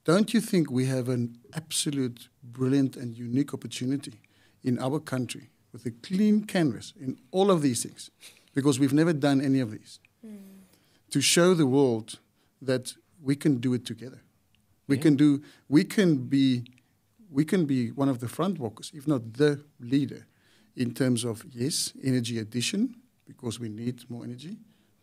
don't you think we have an absolute brilliant and unique opportunity in our country with a clean canvas in all of these things, because we've never done any of these, to show the world that we can do it together. We can be one of the front walkers, if not the leader, in terms of, yes, energy addition, because we need more energy,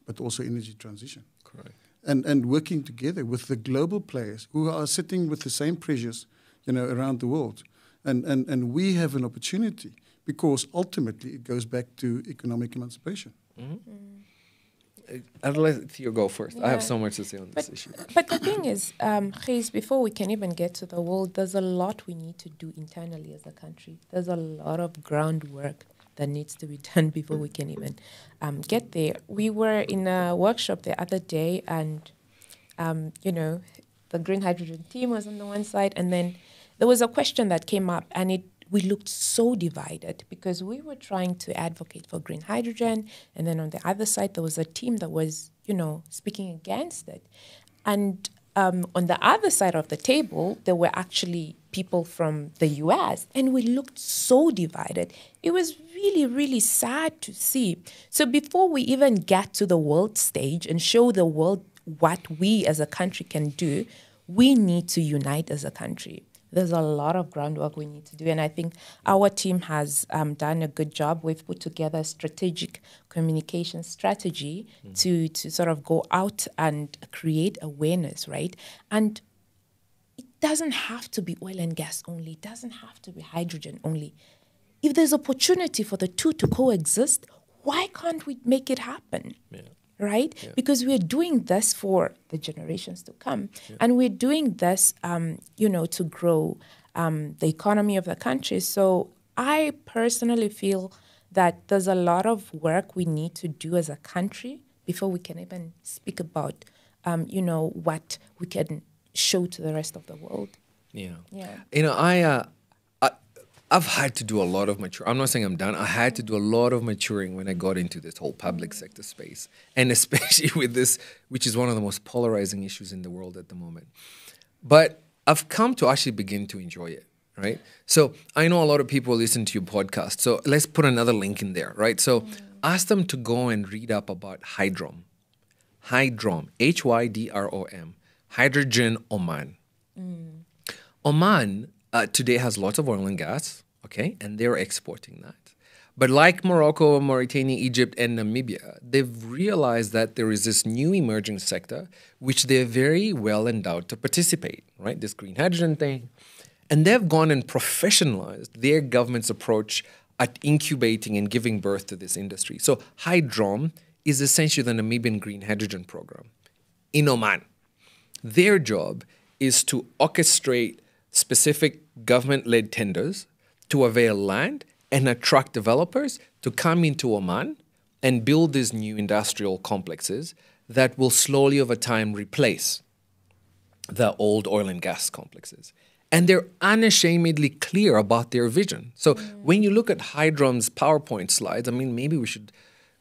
but also energy transition. Correct. And working together with the global players who are sitting with the same pressures, you know, around the world. And we have an opportunity, because ultimately it goes back to economic emancipation. I'll let Theo go first. I have Yeah. so much to say on this issue. But the thing is, Gys, before we can even get to the world, there's a lot we need to do internally as a country. There's a lot of groundwork that needs to be done before we can even get there. We were in a workshop the other day, and the green hydrogen team was on the one side, and then there was a question that came up, and we looked so divided because we were trying to advocate for green hydrogen, and then on the other side there was a team that was, speaking against it. And on the other side of the table, there were actually people from the US, and we looked so divided. It was really, really sad to see. So before we even get to the world stage and show the world what we as a country can do, we need to unite as a country. There's a lot of groundwork we need to do, and I think our team has done a good job. We've put together a strategic communication strategy to sort of go out and create awareness, right? And it doesn't have to be oil and gas only. It doesn't have to be hydrogen only. If there's opportunity for the two to coexist, why can't we make it happen? Yeah. Right? Yeah. Because we're doing this for the generations to come. Yeah. And we're doing this, to grow the economy of the country. So I personally feel that there's a lot of work we need to do as a country before we can even speak about, what we can show to the rest of the world. Yeah. Yeah. I've had to do a lot of maturing. I'm not saying I'm done. I had to do a lot of maturing when I got into this whole public sector space, and especially with this, which is one of the most polarizing issues in the world at the moment. But I've come to actually begin to enjoy it, right? So I know a lot of people listen to your podcast, so let's put another link in there, right? So ask them to go and read up about Hydrom. Hydrom, Hydrom, Hydrogen Oman. Oman today has lots of oil and gas, okay, and they're exporting that. But like Morocco, Mauritania, Egypt, and Namibia, they've realized that there is this new emerging sector which they're very well endowed to participate, right? This green hydrogen thing. And they've gone and professionalized their government's approach at incubating and giving birth to this industry. So Hydrom is essentially the Namibian green hydrogen program in Oman. Their job is to orchestrate specific government-led tenders to avail land and attract developers to come into Oman and build these new industrial complexes that will slowly over time replace the old oil and gas complexes. And they're unashamedly clear about their vision. So when you look at Hydrom's PowerPoint slides, maybe we should,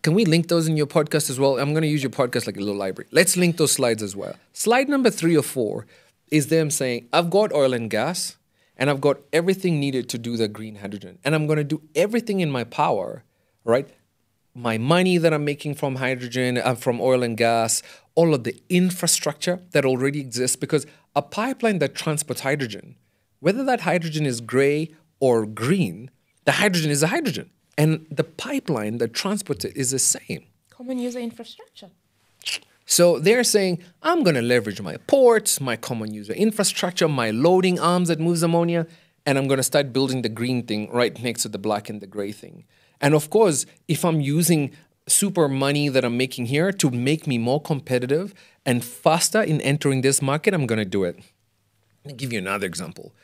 can we link those in your podcast as well? I'm going to use your podcast like a little library. Let's link those slides as well. Slide number 3 or 4 is them saying, I've got oil and gas, and I've got everything needed to do the green hydrogen. And I'm going to do everything in my power, right? My money that I'm making from hydrogen, from oil and gas, all of the infrastructure that already exists, because a pipeline that transports hydrogen, whether that hydrogen is gray or green, the hydrogen is a hydrogen. And the pipeline that transports it is the same. Common user infrastructure. So they're saying, I'm going to leverage my ports, my common user infrastructure, my loading arms that moves ammonia, and I'm going to start building the green thing right next to the black and the gray thing. And of course, if I'm using super money that I'm making here to make me more competitive and faster in entering this market, I'm going to do it. I'll give you another example.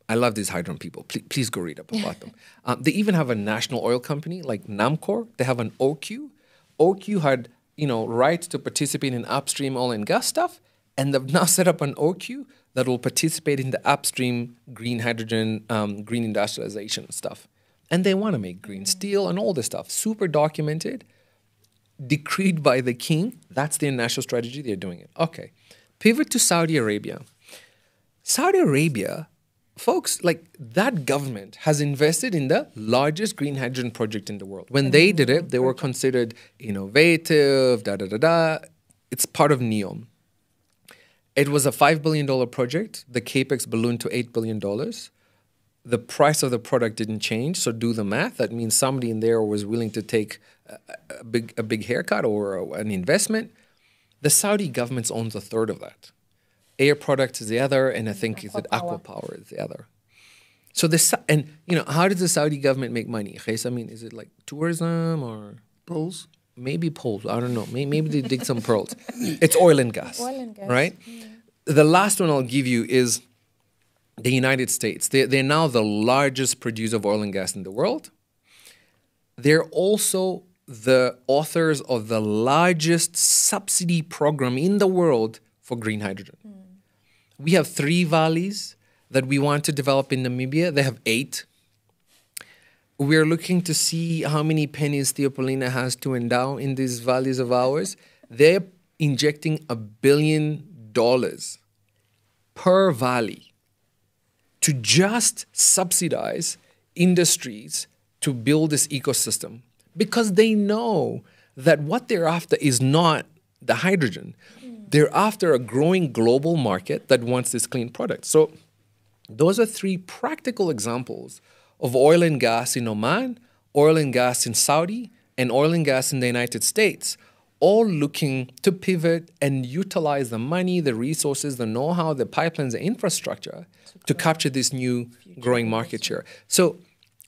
I love these Hydrom people. Please go read up about them. They even have a national oil company like Namcor. They have an OQ. OQ had rights to participate in upstream oil and gas stuff, and they've now set up an OQ that will participate in the upstream green hydrogen, green industrialization stuff. And they want to make green steel and all this stuff. Super documented, decreed by the king. That's their national strategy. They're doing it. Okay. Pivot to Saudi Arabia. Saudi Arabia, folks, like that government has invested in the largest green hydrogen project in the world. When they did it, they were considered innovative, It's part of NEOM. It was a $5 billion project. The capex ballooned to $8 billion. The price of the product didn't change, so do the math. That means somebody in there was willing to take a big haircut or an investment. The Saudi government owns a third of that. Air Products is the other, and I think Aqua Power is the other. So how does the Saudi government make money? Is it like tourism or Bulls? maybe pearls. I don't know. Maybe they dig some pearls. It's oil and gas. Oil and gas. Right? The last one I'll give you is the United States. They're now the largest producer of oil and gas in the world. They're also the authors of the largest subsidy program in the world for green hydrogen. We have 3 valleys that we want to develop in Namibia. They have 8. We're looking to see how many pennies Theopolina has to endow in these valleys of ours. They're injecting $1 billion per valley to just subsidize industries to build this ecosystem, because they know that what they're after is not the hydrogen. They're after a growing global market that wants this clean product. So those are 3 practical examples of oil and gas in Oman, oil and gas in Saudi, and oil and gas in the United States, all looking to pivot and utilize the money, the resources, the know-how, the pipelines, the infrastructure to capture this new growing market share. So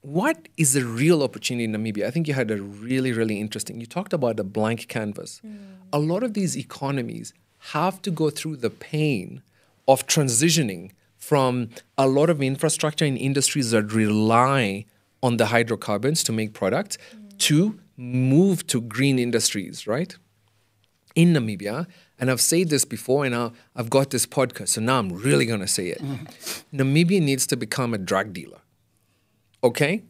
what is the real opportunity in Namibia? I think you had a really, really interesting, you talked about a blank canvas. A lot of these economies have to go through the pain of transitioning from a lot of infrastructure in industries that rely on the hydrocarbons to make products to move to green industries, right? In Namibia, and I've said this before, and I've got this podcast, so now I'm really going to say it. Namibia needs to become a drug dealer. Okay?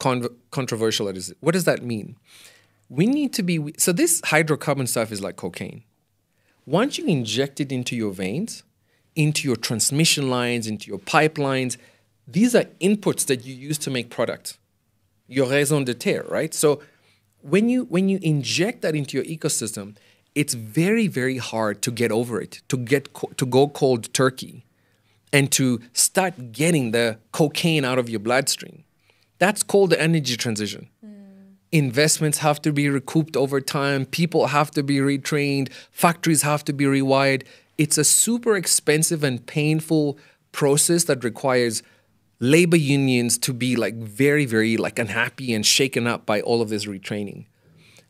Controversial it is. What does that mean? We need to be... So this hydrocarbon stuff is like cocaine. Once you inject it into your veins, into your transmission lines, into your pipelines, these are inputs that you use to make products. Your raison d'etre, right? So when you inject that into your ecosystem, it's very, very hard to get over it, to go cold turkey, and to start getting the cocaine out of your bloodstream. That's called the energy transition. Investments have to be recouped over time. People have to be retrained. Factories have to be rewired. It's a super expensive and painful process that requires labor unions to be like very, very like unhappy and shaken up by all of this retraining.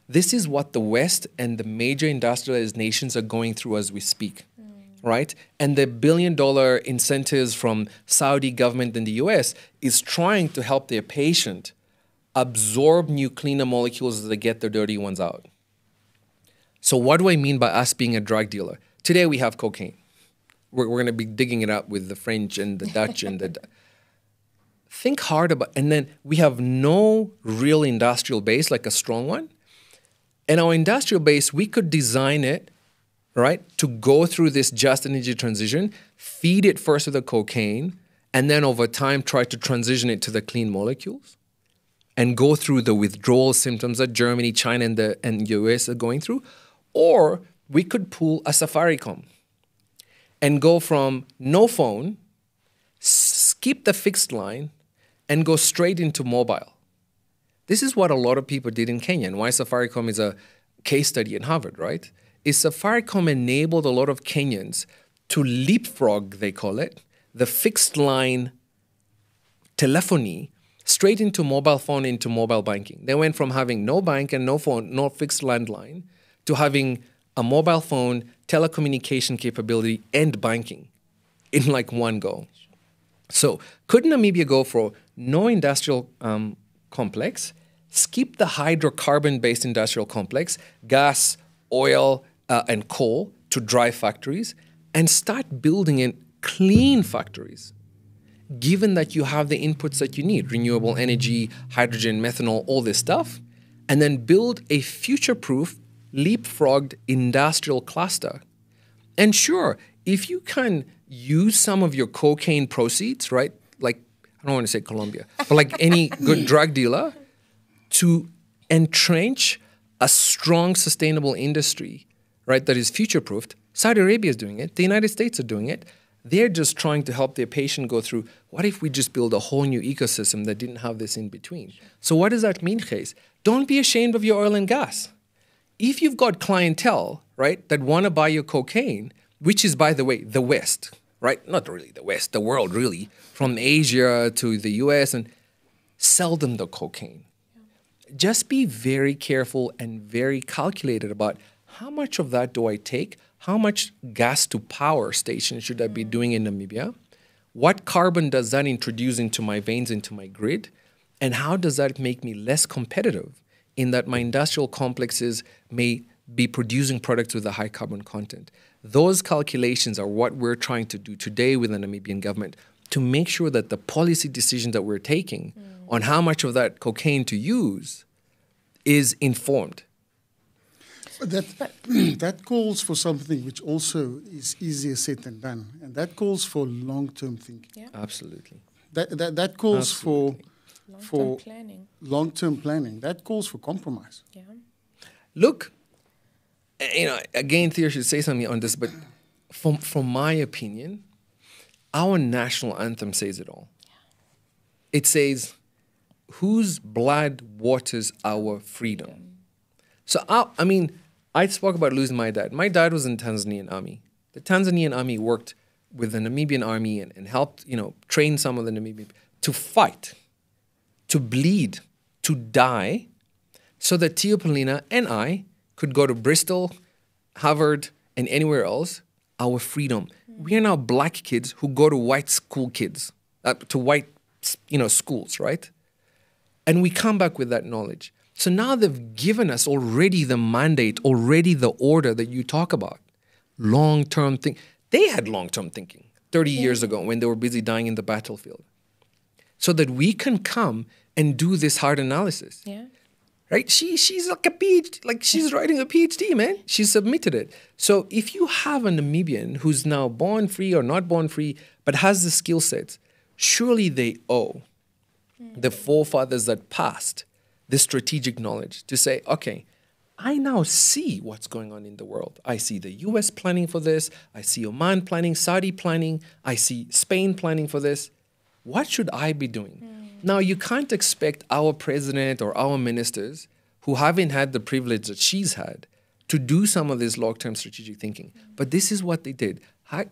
This is what the West and the major industrialized nations are going through as we speak, right? And the $1 billion incentives from Saudi government and the US is trying to help their patient absorb new cleaner molecules as they get the dirty ones out. So what do I mean by us being a drug dealer? Today we have cocaine. We're going to be digging it up with the French and the Dutch and the... Think hard about... And then we have no real industrial base, like a strong one. And our industrial base, we could design it, right, to go through this just energy transition, feed it first with the cocaine, and then over time try to transition it to the clean molecules, and go through the withdrawal symptoms that Germany, China, and US are going through. Or we could pull a Safaricom and go from no phone, skip the fixed line, and go straight into mobile. This is what a lot of people did in Kenya, and why Safaricom is a case study at Harvard, right? Is Safaricom enabled a lot of Kenyans to leapfrog, they call it, the fixed line telephony straight into mobile phone, into mobile banking. They went from having no bank and no phone, no fixed landline, to having a mobile phone, telecommunication capability, and banking in like one go. So could Namibia go for no industrial complex, skip the hydrocarbon-based industrial complex, gas, oil, and coal to drive factories, and start building in clean factories, given that you have the inputs that you need, renewable energy, hydrogen, methanol, all this stuff, and then build a future-proof, leapfrogged industrial cluster. And sure, if you can use some of your cocaine proceeds, right, like, I don't want to say Colombia, but like any good drug dealer, to entrench a strong, sustainable industry, right, that is future-proofed. Saudi Arabia is doing it. The United States are doing it. They're just trying to help their patient go through, what if we just build a whole new ecosystem that didn't have this in between? So what does that mean, Gys? Don't be ashamed of your oil and gas. If you've got clientele, right, that want to buy your cocaine, which is, by the way, the West, right? Not really the West, the world really, from Asia to the US, and sell them the cocaine. just be very careful and very calculated about how much of that do I take? How much gas to power station should I be doing in Namibia? What carbon does that introduce into my veins, into my grid? And how does that make me less competitive in that my industrial complexes may be producing products with a high carbon content? Those calculations are what we're trying to do today with the Namibian government to make sure that the policy decisions that we're taking on how much of that cocaine to use is informed. But that calls for something which also is easier said than done, and that calls for long-term thinking. Yeah. Absolutely. That calls Absolutely. Long-term planning. long-term planning. That calls for compromise. Yeah. Look, again, Theo should say something on this, but from my opinion, our national anthem says it all. It says, whose blood waters our freedom? So, I spoke about losing my dad. My dad was in the Tanzanian army. The Tanzanian army worked with the Namibian army and helped, train some of the Namibian to fight, to bleed, to die, so that Theopolina and I could go to Bristol, Harvard, and anywhere else, our freedom. We are now black kids who go to white school kids, to white, schools, right? And we come back with that knowledge. So now they've given us already the mandate, already the order that you talk about. Long-term think. They had long-term thinking 30 years ago when they were busy dying in the battlefield. So that we can come and do this hard analysis. Yeah. Right? She's like a PhD, like she's writing a PhD, man. She submitted it. So if you have a Namibian who's now born free or not born free, but has the skill sets, surely they owe the forefathers that passed the strategic knowledge to say, okay, I now see what's going on in the world. I see the US planning for this. I see Oman planning, Saudi planning. I see Spain planning for this. What should I be doing? Now, you can't expect our president or our ministers who haven't had the privilege that she's had to do some of this long-term strategic thinking. But this is what they did.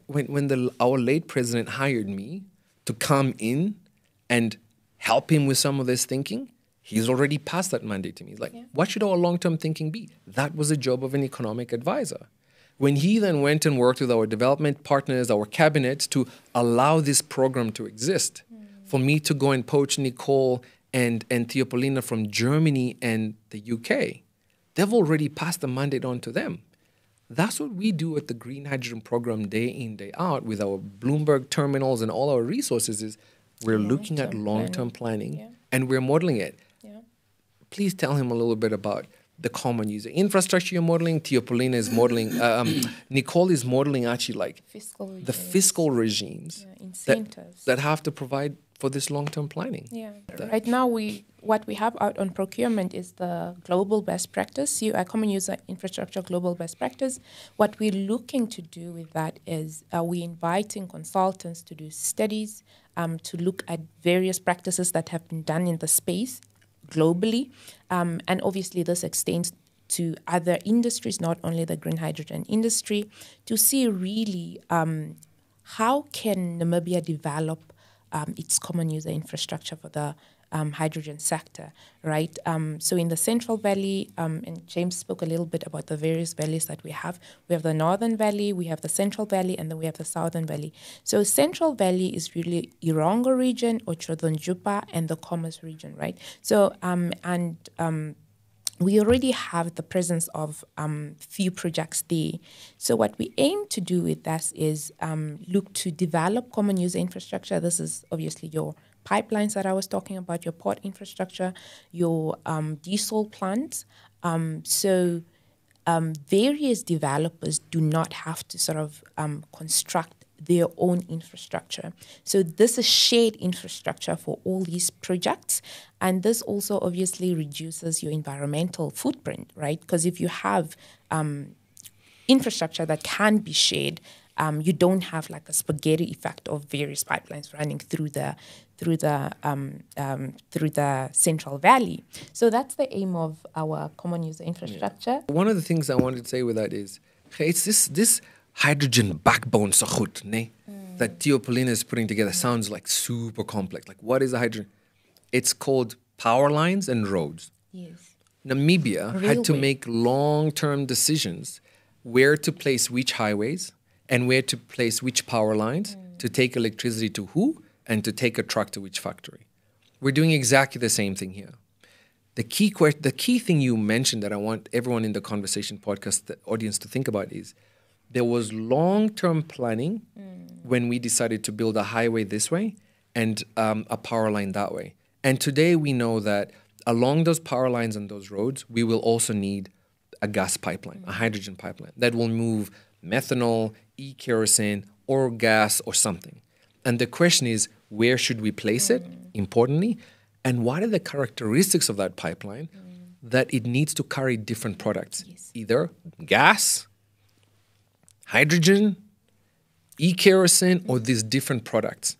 When our late president hired me to come in and help him with some of this thinking, he's already passed that mandate to me. He's like, what should our long-term thinking be? That was the job of an economic advisor. When he then went and worked with our development partners, our cabinet, to allow this program to exist, for me to go and poach Nicole and Theopolina from Germany and the UK, they've already passed the mandate on to them. That's what we do at the Green Hydrogen Program day in, day out with our Bloomberg terminals and all our resources is we're looking at long-term planning and we're modeling it. Please tell him a little bit about the common user infrastructure you're modeling. Theopolina is modeling, Nicole is modeling actually like the fiscal regimes that have to provide for this long-term planning. Yeah. Right now, what we have out on procurement is the global best practice, common user infrastructure global best practice. What we're looking to do with that is we're inviting consultants to do studies, to look at various practices that have been done in the space globally. And obviously, this extends to other industries, not only the green hydrogen industry, to see really how can Namibia develop its common user infrastructure for the hydrogen sector, right? So in the Central Valley, and James spoke a little bit about the various valleys that we have. We have the Northern Valley, we have the Central Valley, and then we have the Southern Valley. So Central Valley is really Irongo region, Ochodonjupa, and the Commerce region, right? So, we already have the presence of few projects there. So what we aim to do with that is look to develop common user infrastructure. This is obviously your pipelines that I was talking about, your port infrastructure, your diesel plants. So various developers do not have to sort of construct their own infrastructure. So this is shared infrastructure for all these projects. And this also obviously reduces your environmental footprint, right? Because if you have infrastructure that can be shared, you don't have like a spaghetti effect of various pipelines running through the Central Valley. So that's the aim of our common user infrastructure. One of the things I wanted to say with that is, it's this hydrogen backbone so goed, nee? That Theopolina is putting together sounds like super complex. Like, what is a hydrogen? It's called power lines and roads. Yes. Namibia had to Railway. make long-term decisions where to place which highways and where to place which power lines to take electricity to who and to take a truck to which factory. We're doing exactly the same thing here. The key thing you mentioned that I want everyone in the conversation podcast, the audience, to think about is there was long-term planning when we decided to build a highway this way and a power line that way. And today we know that along those power lines and those roads, we will also need a gas pipeline, a hydrogen pipeline that will move methanol, e-kerosene, or gas or something. And the question is, where should we place it, importantly? And what are the characteristics of that pipeline that it needs to carry different products? Yes. Either gas, hydrogen, e-kerosene, or these different products.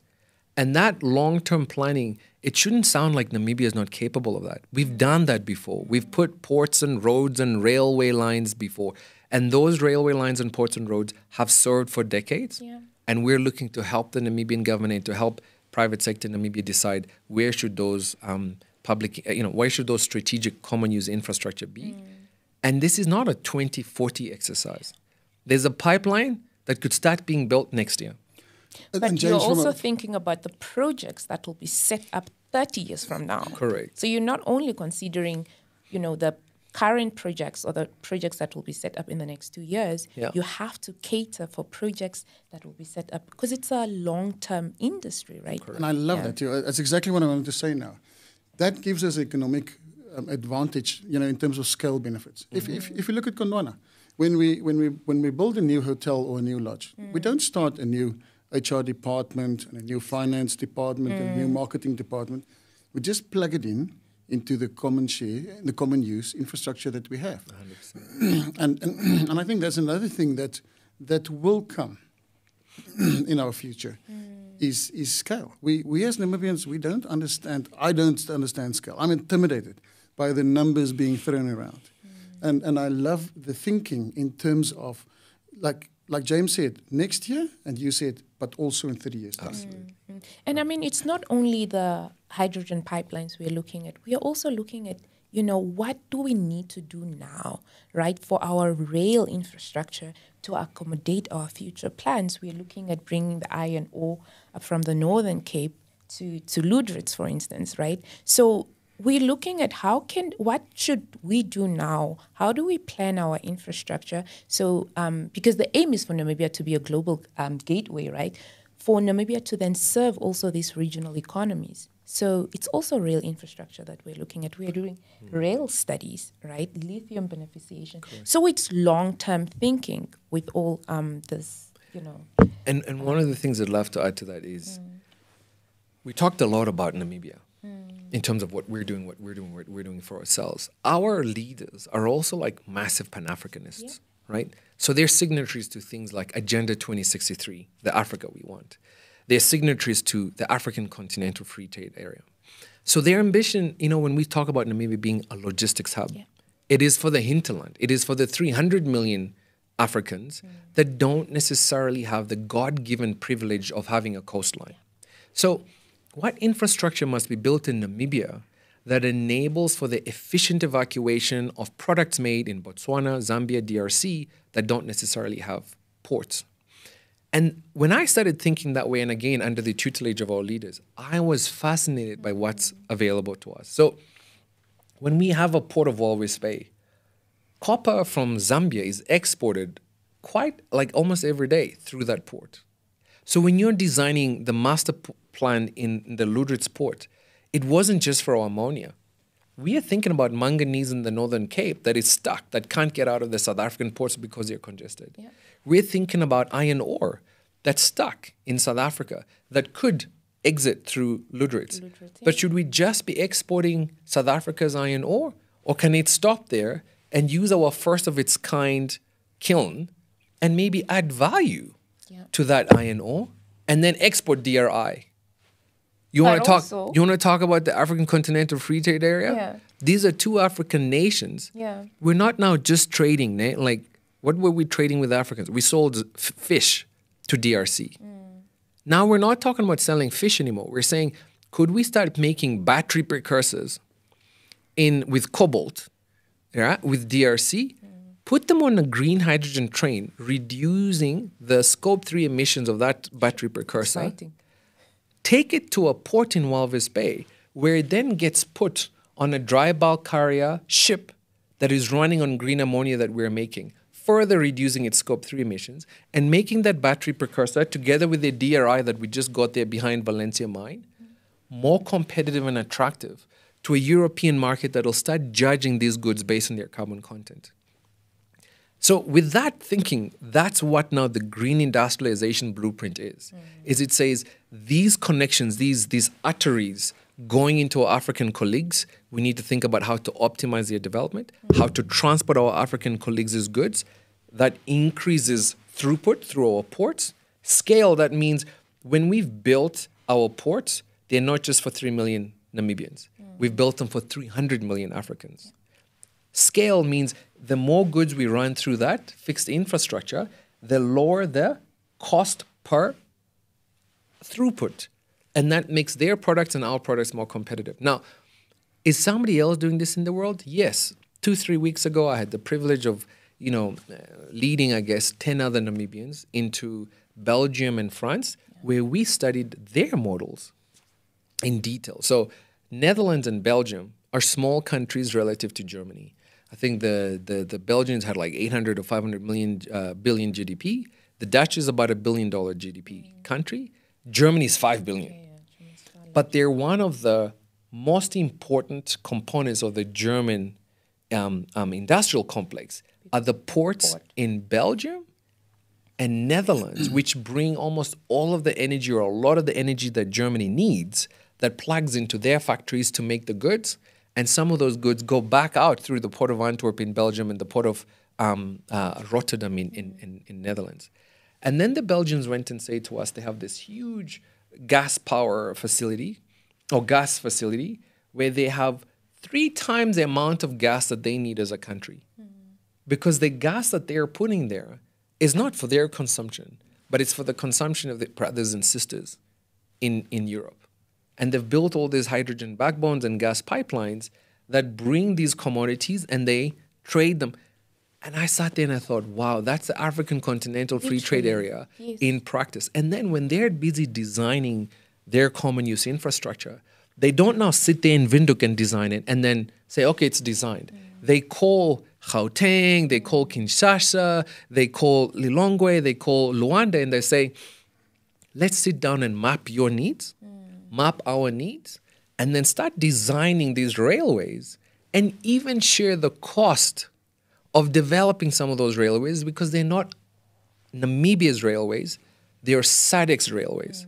And that long-term planning, it shouldn't sound like Namibia is not capable of that. We've done that before. We've put ports and roads and railway lines before. And those railway lines and ports and roads have served for decades. Yeah. And we're looking to help the Namibian government and to help private sector in Namibia decide where should those where should those strategic common use infrastructure be. And this is not a 2040 exercise. There's a pipeline that could start being built next year. But And you're James, from also a- thinking about the projects that will be set up 30 years from now. Correct. So you're not only considering, the current projects or the projects that will be set up in the next 2 years. Yeah. You have to cater for projects that will be set up because it's a long-term industry, right? And I love that too. That's exactly what I wanted to say now. That gives us economic advantage, in terms of scale benefits. If you look at Gondwana, when we build a new hotel or a new lodge, we don't start a new HR department and a new finance department and a new marketing department. We just plug it into the common share, the common use infrastructure that we have. 100%. And I think that's another thing that will come in our future is scale. We as Namibians, we don't understand. I don't understand scale. I'm intimidated by the numbers being thrown around, and I love the thinking in terms of like James said, next year, and you said, but also in 30 years' time. Absolutely. And I mean, it's not only the hydrogen pipelines we're looking at. We are also looking at, what do we need to do now, right, for our rail infrastructure to accommodate our future plans. We're looking at bringing the iron ore up from the Northern Cape to Lüderitz, for instance, right? So we're looking at what should we do now? How do we plan our infrastructure? So, because the aim is for Namibia to be a global gateway, right? For Namibia to then serve also these regional economies. So it's also rail infrastructure that we're looking at. We're doing rail studies, right? Lithium beneficiation. Correct. So it's long-term thinking with all this, And one of the things I'd love to add to that is we talked a lot about Namibia. In terms of what we're doing for ourselves. Our leaders are also like massive Pan-Africanists, right? So they're signatories to things like Agenda 2063, the Africa we want. They're signatories to the African Continental Free Trade Area. So their ambition, when we talk about Namibia being a logistics hub, it is for the hinterland. It is for the 300 million Africans that don't necessarily have the God-given privilege of having a coastline. So what infrastructure must be built in Namibia that enables for the efficient evacuation of products made in Botswana, Zambia, DRC that don't necessarily have ports? And when I started thinking that way, and again, under the tutelage of our leaders, I was fascinated by what's available to us. So when we have a port of Walvis Bay, copper from Zambia is exported quite like almost every day through that port. So when you're designing the master plan in the Lüderitz port, it wasn't just for our ammonia. We are thinking about manganese in the Northern Cape that is stuck, that can't get out of the South African ports because they're congested. Yeah. We're thinking about iron ore that's stuck in South Africa that could exit through Lüderitz. But should we just be exporting South Africa's iron ore? Or can it stop there and use our first of its kind kiln and maybe add value to that iron ore and then export DRI? You want to talk about the African Continental Free Trade Area? Yeah. These are two African nations. Yeah. We're not now just trading. Like, what were we trading with Africans? We sold fish to DRC. Now we're not talking about selling fish anymore. We're saying, could we start making battery precursors with cobalt, with DRC, put them on a green hydrogen train, reducing the scope 3 emissions of that battery precursor. Exciting. Take it to a port in Walvis Bay, where it then gets put on a dry bulk carrier ship that is running on green ammonia that we're making, further reducing its scope 3 emissions, and making that battery precursor, together with the DRI that we just got there behind Valencia mine, more competitive and attractive to a European market that will start judging these goods based on their carbon content. So with that thinking, that's what now the green industrialization blueprint is. Is it says these connections, these arteries going into our African colleagues, we need to think about how to optimize their development, how to transport our African colleagues' goods. That increases throughput through our ports. Scale, that means when we've built our ports, they're not just for 3 million Namibians. We've built them for 300 million Africans. Scale means the more goods we run through that fixed infrastructure, the lower the cost per throughput. And that makes their products and our products more competitive. Now, is somebody else doing this in the world? Yes. 2-3 weeks ago, I had the privilege of, leading, 10 other Namibians into Belgium and France, where we studied their models in detail. So Netherlands and Belgium are small countries relative to Germany. I think the Belgians had like 800 or 500 billion GDP. The Dutch is about $1 billion GDP country. Germany is 5 billion. But they're one of the most important components of the German industrial complex are the ports in Belgium and Netherlands, which bring almost all of the energy or a lot of the energy that Germany needs that plugs into their factories to make the goods. And some of those goods go back out through the port of Antwerp in Belgium and the port of Rotterdam in Netherlands. And then the Belgians went and said to us they have this huge gas facility where they have 3 times the amount of gas that they need as a country. Because the gas that they're putting there is not for their consumption, but it's for the consumption of the brothers and sisters in Europe. And they've built all these hydrogen backbones and gas pipelines that bring these commodities and they trade them. And I sat there and I thought, wow, that's the African Continental Free Trade Area in practice. And then when they're busy designing their common use infrastructure, they don't now sit there in Windhoek and design it and then say, okay, it's designed. They call Gauteng, they call Kinshasa, they call Lilongwe, they call Luanda, and they say, let's sit down and map your needs, map our needs, and then start designing these railways and even share the cost of developing some of those railways because they're not Namibia's railways, they're SADC's railways.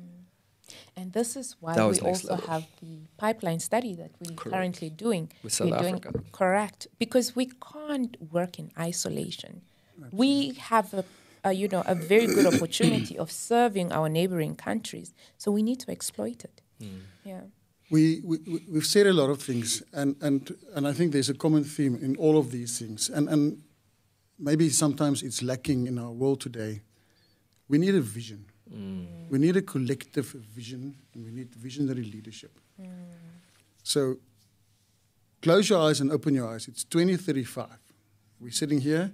And this is why we also have the pipeline study that we're currently doing. With South Africa. Correct. Because we can't work in isolation. We have a very good opportunity of serving our neighboring countries. So we need to exploit it. Yeah. We've said a lot of things, and I think there's a common theme in all of these things. And maybe sometimes it's lacking in our world today. We need a vision. We need a collective vision, and we need visionary leadership. So close your eyes and open your eyes. It's 2035. We're sitting here.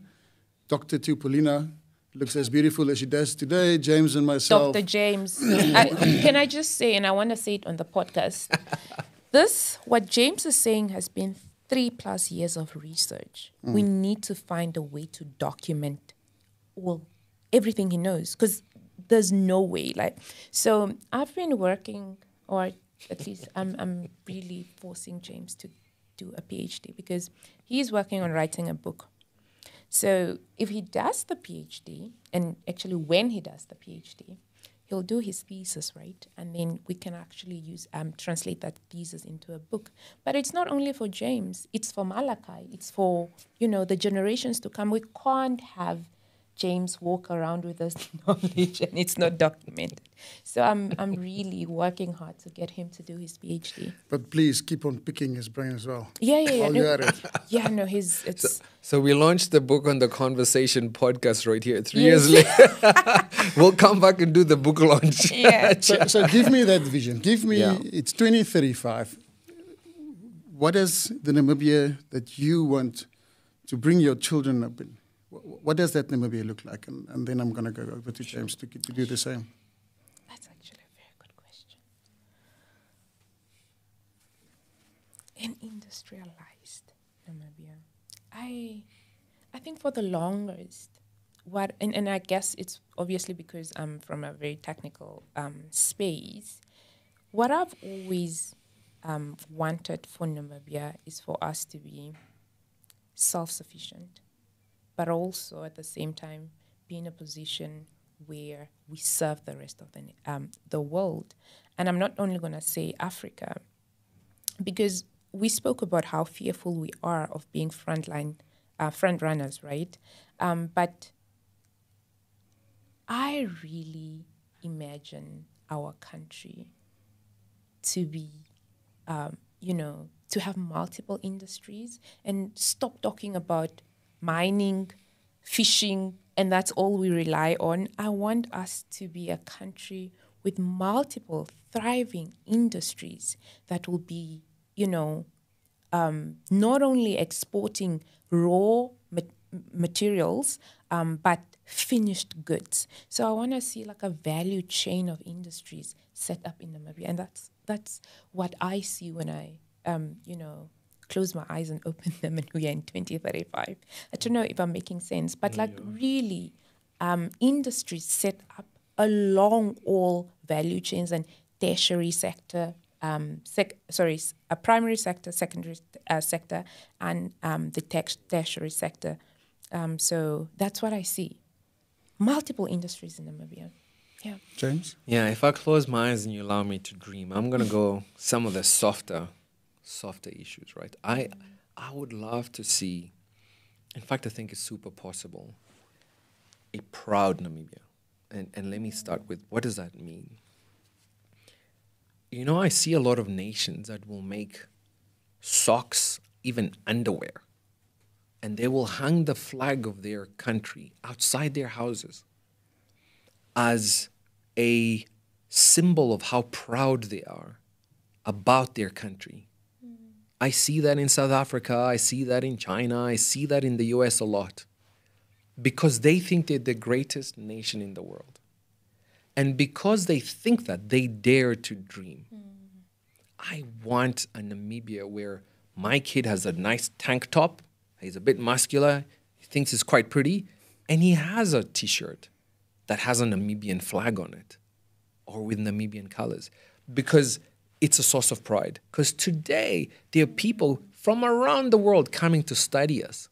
Dr. Theopolina looks as beautiful as she does today. James and myself. Dr. James. Can I just say, and I want to say it on the podcast, what James is saying has been 3+ years of research. We need to find a way to document everything he knows, because there's no way. So I've been working, or at least I'm really forcing James to do a PhD because he's working on writing a book. So if he does the PhD, and actually when he does the PhD, he'll do his thesis, right? And then we can actually translate that thesis into a book. But it's not only for James, it's for Malachi, it's for, the generations to come. We can't have James walk around with this knowledge and it's not documented. So I'm really working hard to get him to do his PhD. But please keep on picking his brain as well. Yeah. While you're at it. Yeah, no, it's... So we launched the book on the Conversation podcast right here. 3 years later, we'll come back and do the book launch. Yeah. So give me that vision. Give me, It's 2035. what is the Namibia that you want to bring your children up in? What does that Namibia look like? And then I'm going to go over to James to do the same. That's actually a very good question. An industrialized Namibia. I think for the longest, and I guess it's obviously because I'm from a very technical space, what I've always wanted for Namibia is for us to be self-sufficient, but also at the same time be in a position where we serve the rest of the world. And I'm not only going to say Africa, because we spoke about how fearful we are of being front runners, right? But I really imagine our country to be, to have multiple industries and stop talking about mining, fishing, and that's all we rely on. I want us to be a country with multiple thriving industries that will be, not only exporting raw materials, but finished goods. So I want to see like a value chain of industries set up in Namibia, and that's what I see when I, close my eyes and open them, and we are in 2035. I don't know if I'm making sense, but really, industries set up along all value chains and tertiary sector, a primary sector, secondary sector, and the tertiary sector. So that's what I see. Multiple industries in Namibia. Yeah. James? Yeah, if I close my eyes and you allow me to dream, I'm going to go some of the softer issues, right? I would love to see, in fact, I think it's super possible, a proud Namibia. And let me start with, what does that mean? I see a lot of nations that will make socks, even underwear, and they will hang the flag of their country outside their houses as a symbol of how proud they are about their country. I see that in South Africa, I see that in China, I see that in the US a lot, because they think they're the greatest nation in the world. And because they think that, they dare to dream. I want a Namibia where my kid has a nice tank top, he's a bit muscular, he thinks it's quite pretty, and he has a t-shirt that has a Namibian flag on it, or with Namibian colors, because it's a source of pride. Because today, there are people from around the world coming to study us.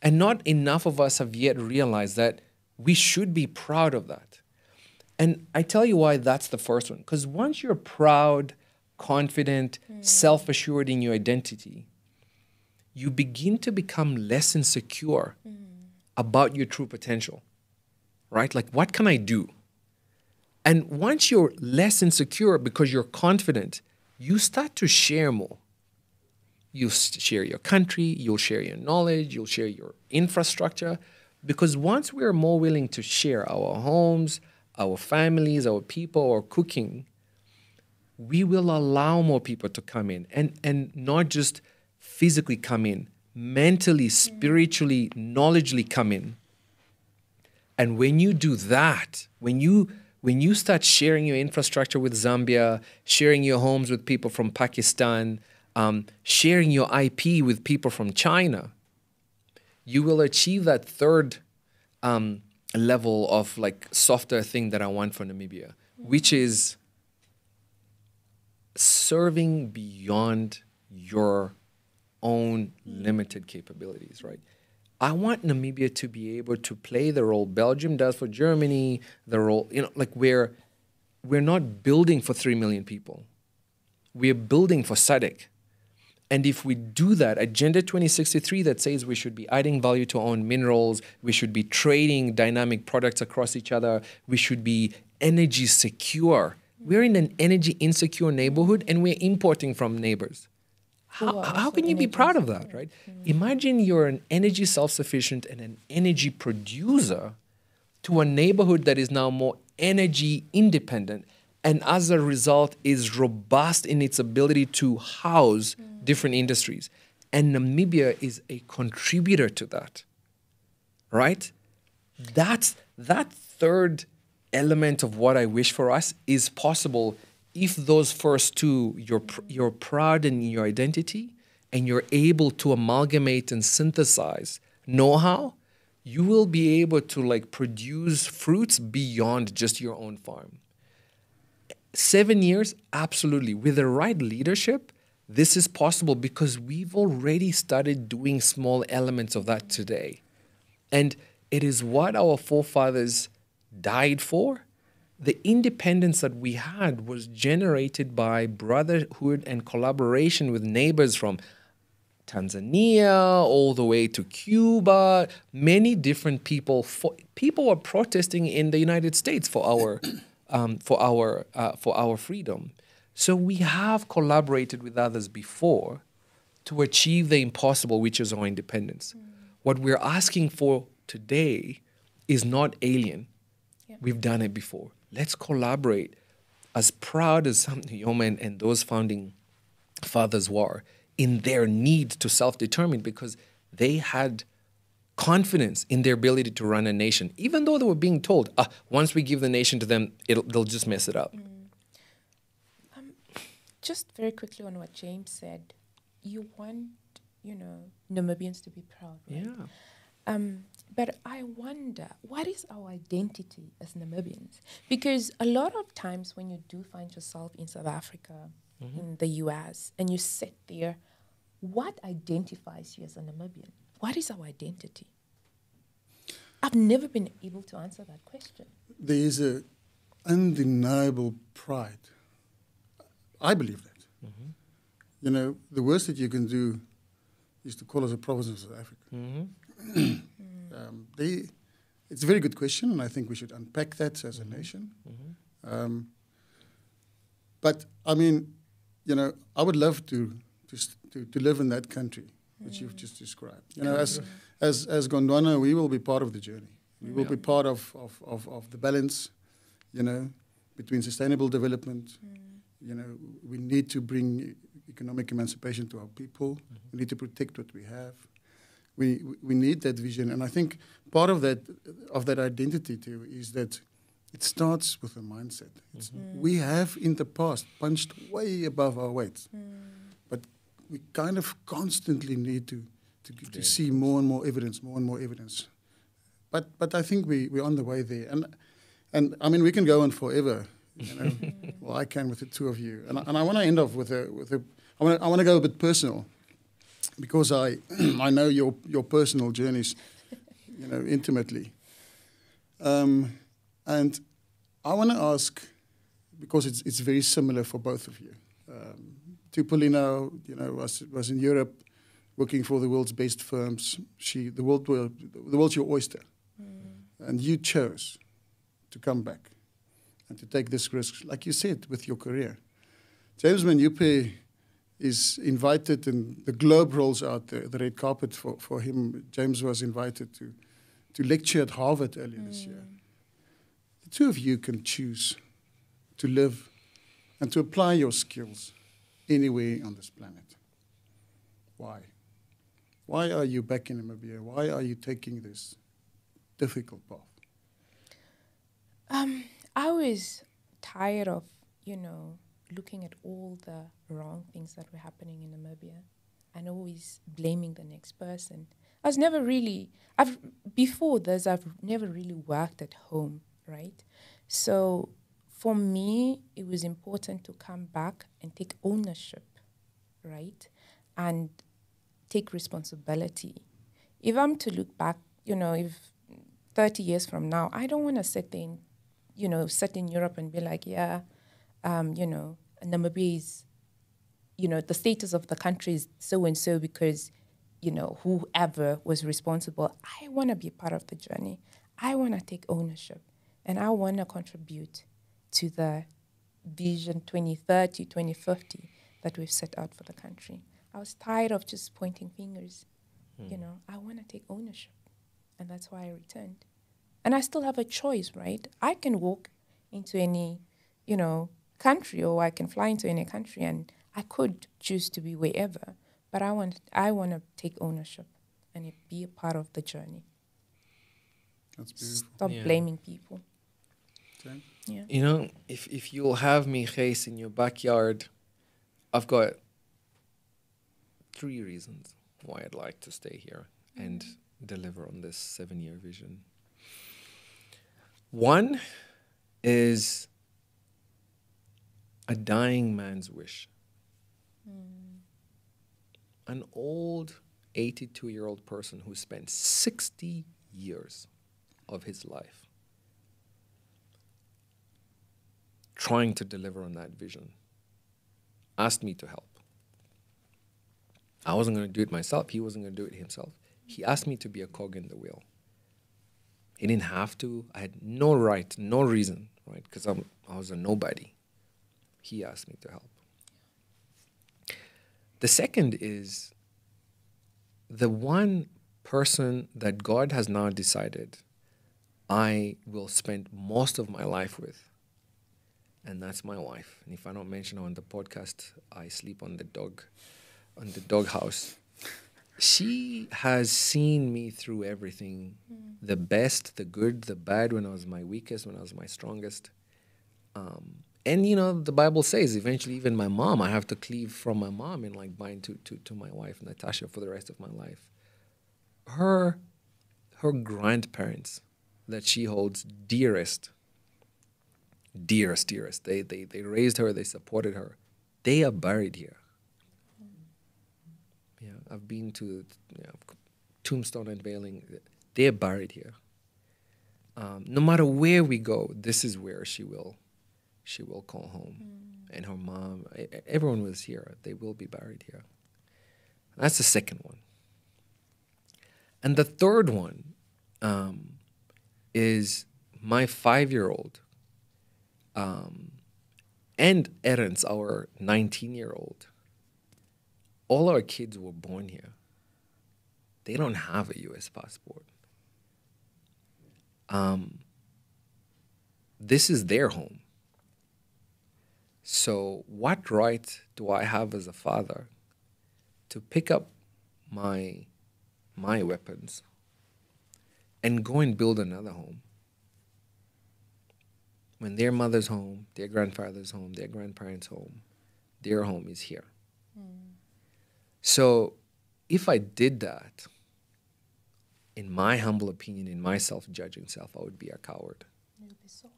And not enough of us have yet realized that we should be proud of that. And I tell you why that's the first one. Because once you're proud, confident, self-assured in your identity, you begin to become less insecure about your true potential, right? Like, what can I do? And once you're less insecure because you're confident, you start to share more. You share your country, you'll share your knowledge, you'll share your infrastructure. Because once we're more willing to share our homes, our families, our people, our cooking, we will allow more people to come in. And not just physically come in, mentally, spiritually, knowledgeably come in. And when you do that, when you start sharing your infrastructure with Zambia, sharing your homes with people from Pakistan, sharing your IP with people from China, you will achieve that third level of like softer thing that I want for Namibia, which is serving beyond your own limited capabilities, right? I want Namibia to be able to play the role Belgium does for Germany, the role, like we're not building for 3 million people. We're building for SADC. And if we do that, Agenda 2063 that says we should be adding value to our own minerals, we should be trading dynamic products across each other, we should be energy secure. We're in an energy insecure neighborhood and we're importing from neighbors. How can you be proud of that, right? Imagine you're an energy self-sufficient and an energy producer to a neighborhood that is now more energy independent. and as a result is robust in its ability to house different industries. And Namibia is a contributor to that, right? That third element of what I wish for us is possible if those first two, you're proud in your identity and you're able to amalgamate and synthesize know-how, you will be able to like produce fruits beyond just your own farm. 7 years, absolutely. With the right leadership, this is possible because we've already started doing small elements of that today. And it is what our forefathers died for. The independence that we had was generated by brotherhood and collaboration with neighbors from Tanzania all the way to Cuba. Many different people. People were protesting in the United States for our freedom. So we have collaborated with others before to achieve the impossible, which is our independence. What we're asking for today is not alien. We've done it before. Let's collaborate. As proud as some Nnyoma and those founding fathers were in their need to self-determine, because they had confidence in their ability to run a nation, even though they were being told, once we give the nation to them, they'll just mess it up. Just very quickly on what James said, you want, Namibians to be proud, right? Yeah. But I wonder, what is our identity as Namibians? Because a lot of times when you do find yourself in South Africa, in the US, and you sit there, what identifies you as a Namibian? What is our identity? I've never been able to answer that question. There is an undeniable pride. I believe that. The worst that you can do is to call us a province of South Africa. It's a very good question, and I think we should unpack that as a nation. But I mean, I would love to live in that country which you've just described. As Gondwana, we will be part of the journey. We will be part of the balance, between sustainable development. We need to bring economic emancipation to our people. We need to protect what we have. We need that vision, and I think part of that identity too is that it starts with a mindset. We have in the past punched way above our weight, but we kind of constantly need to see more and more evidence. But I think we're on the way there, and I mean we can go on forever. Well, I can with the two of you, and I want to end off with I want to go a bit personal, because I know your personal journeys, intimately, and I want to ask, because it's very similar for both of you. Theopolina, was in Europe, working for the world's best firms. The world's your oyster, and you chose to come back and to take this risk, like you said, with your career. James Mnyupe is invited, and the globe rolls out the red carpet for him. James was invited to lecture at Harvard earlier this year. The two of you can choose to live and to apply your skills anywhere on this planet. Why? Why are you back in Namibia? Why are you taking this difficult path? I was tired of, looking at all the wrong things that were happening in Namibia and always blaming the next person. I've never really worked at home, right? So for me, it was important to come back and take ownership, right? And take responsibility. If I'm to look back, if 30 years from now, I don't want to sit there and, sit in Europe and be like, Namibia is, the status of the country is so-and-so because, whoever was responsible. I want to be part of the journey. I want to take ownership, and I want to contribute to the vision 2030, 2050 that we've set out for the country. I was tired of just pointing fingers. I want to take ownership, and that's why I returned. And I still have a choice, right? I can walk into any, country, or I can fly into any country, and I could choose to be wherever. But I want to take ownership and be a part of the journey. That's beautiful. Stop blaming people. Okay. Yeah. If you'll have me, Gys, in your backyard, I've got 3 reasons why I'd like to stay here and deliver on this 7-year vision. One is a dying man's wish. An old 82-year-old person who spent 60 years of his life trying to deliver on that vision asked me to help. I wasn't going to do it myself. He wasn't going to do it himself. He asked me to be a cog in the wheel. He didn't have to. I had no right, no reason, right? Because I was a nobody. He asked me to help. The second is the one person that God has now decided I will spend most of my life with, and that's my wife. And if I don't mention her on the podcast, I sleep on the doghouse. She has seen me through everything, the best, the good, the bad, when I was my weakest, when I was my strongest. And, the Bible says eventually even my mom, I have to cleave from my mom and bind to my wife, Natasha, for the rest of my life. Her grandparents that she holds dearest. They raised her, they supported her. They are buried here. Yeah, I've been to Tombstone Unveiling. They're buried here. No matter where we go, this is where she will call home. And her mom, everyone was here. They will be buried here. That's the second one. And the third one is my 5-year-old and Erin's, our 19-year-old. All our kids were born here. They don't have a U.S. passport. This is their home. So what right do I have as a father to pick up my weapons and go and build another home? When their mother's home, their grandfather's home, their grandparents' home, their home is here. So if I did that, in my humble opinion, in my self-judging self, I would be a coward. You'll be selfish.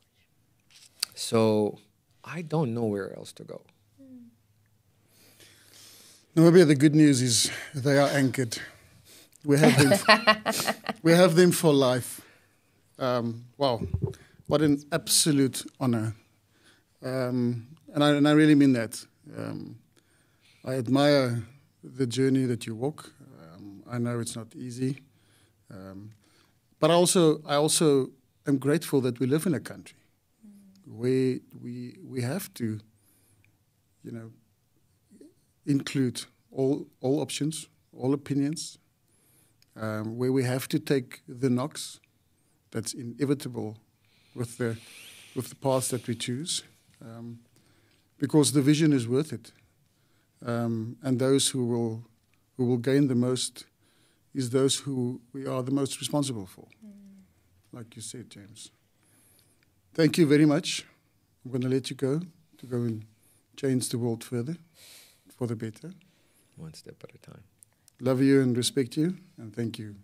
So I don't know where else to go. Namibia, the good news is they are anchored. We have them, we have them for life. Wow, what an absolute honor. And I really mean that. I admire the journey that you walk. I know it's not easy. But I also am grateful that we live in a country where we have to, include all options, all opinions, where we have to take the knocks that's inevitable with the paths that we choose, because the vision is worth it, and those who will gain the most is those who we are the most responsible for, like you said, James. Thank you very much. I'm going to let you go to go and change the world further for the better. One step at a time. Love you and respect you, and thank you.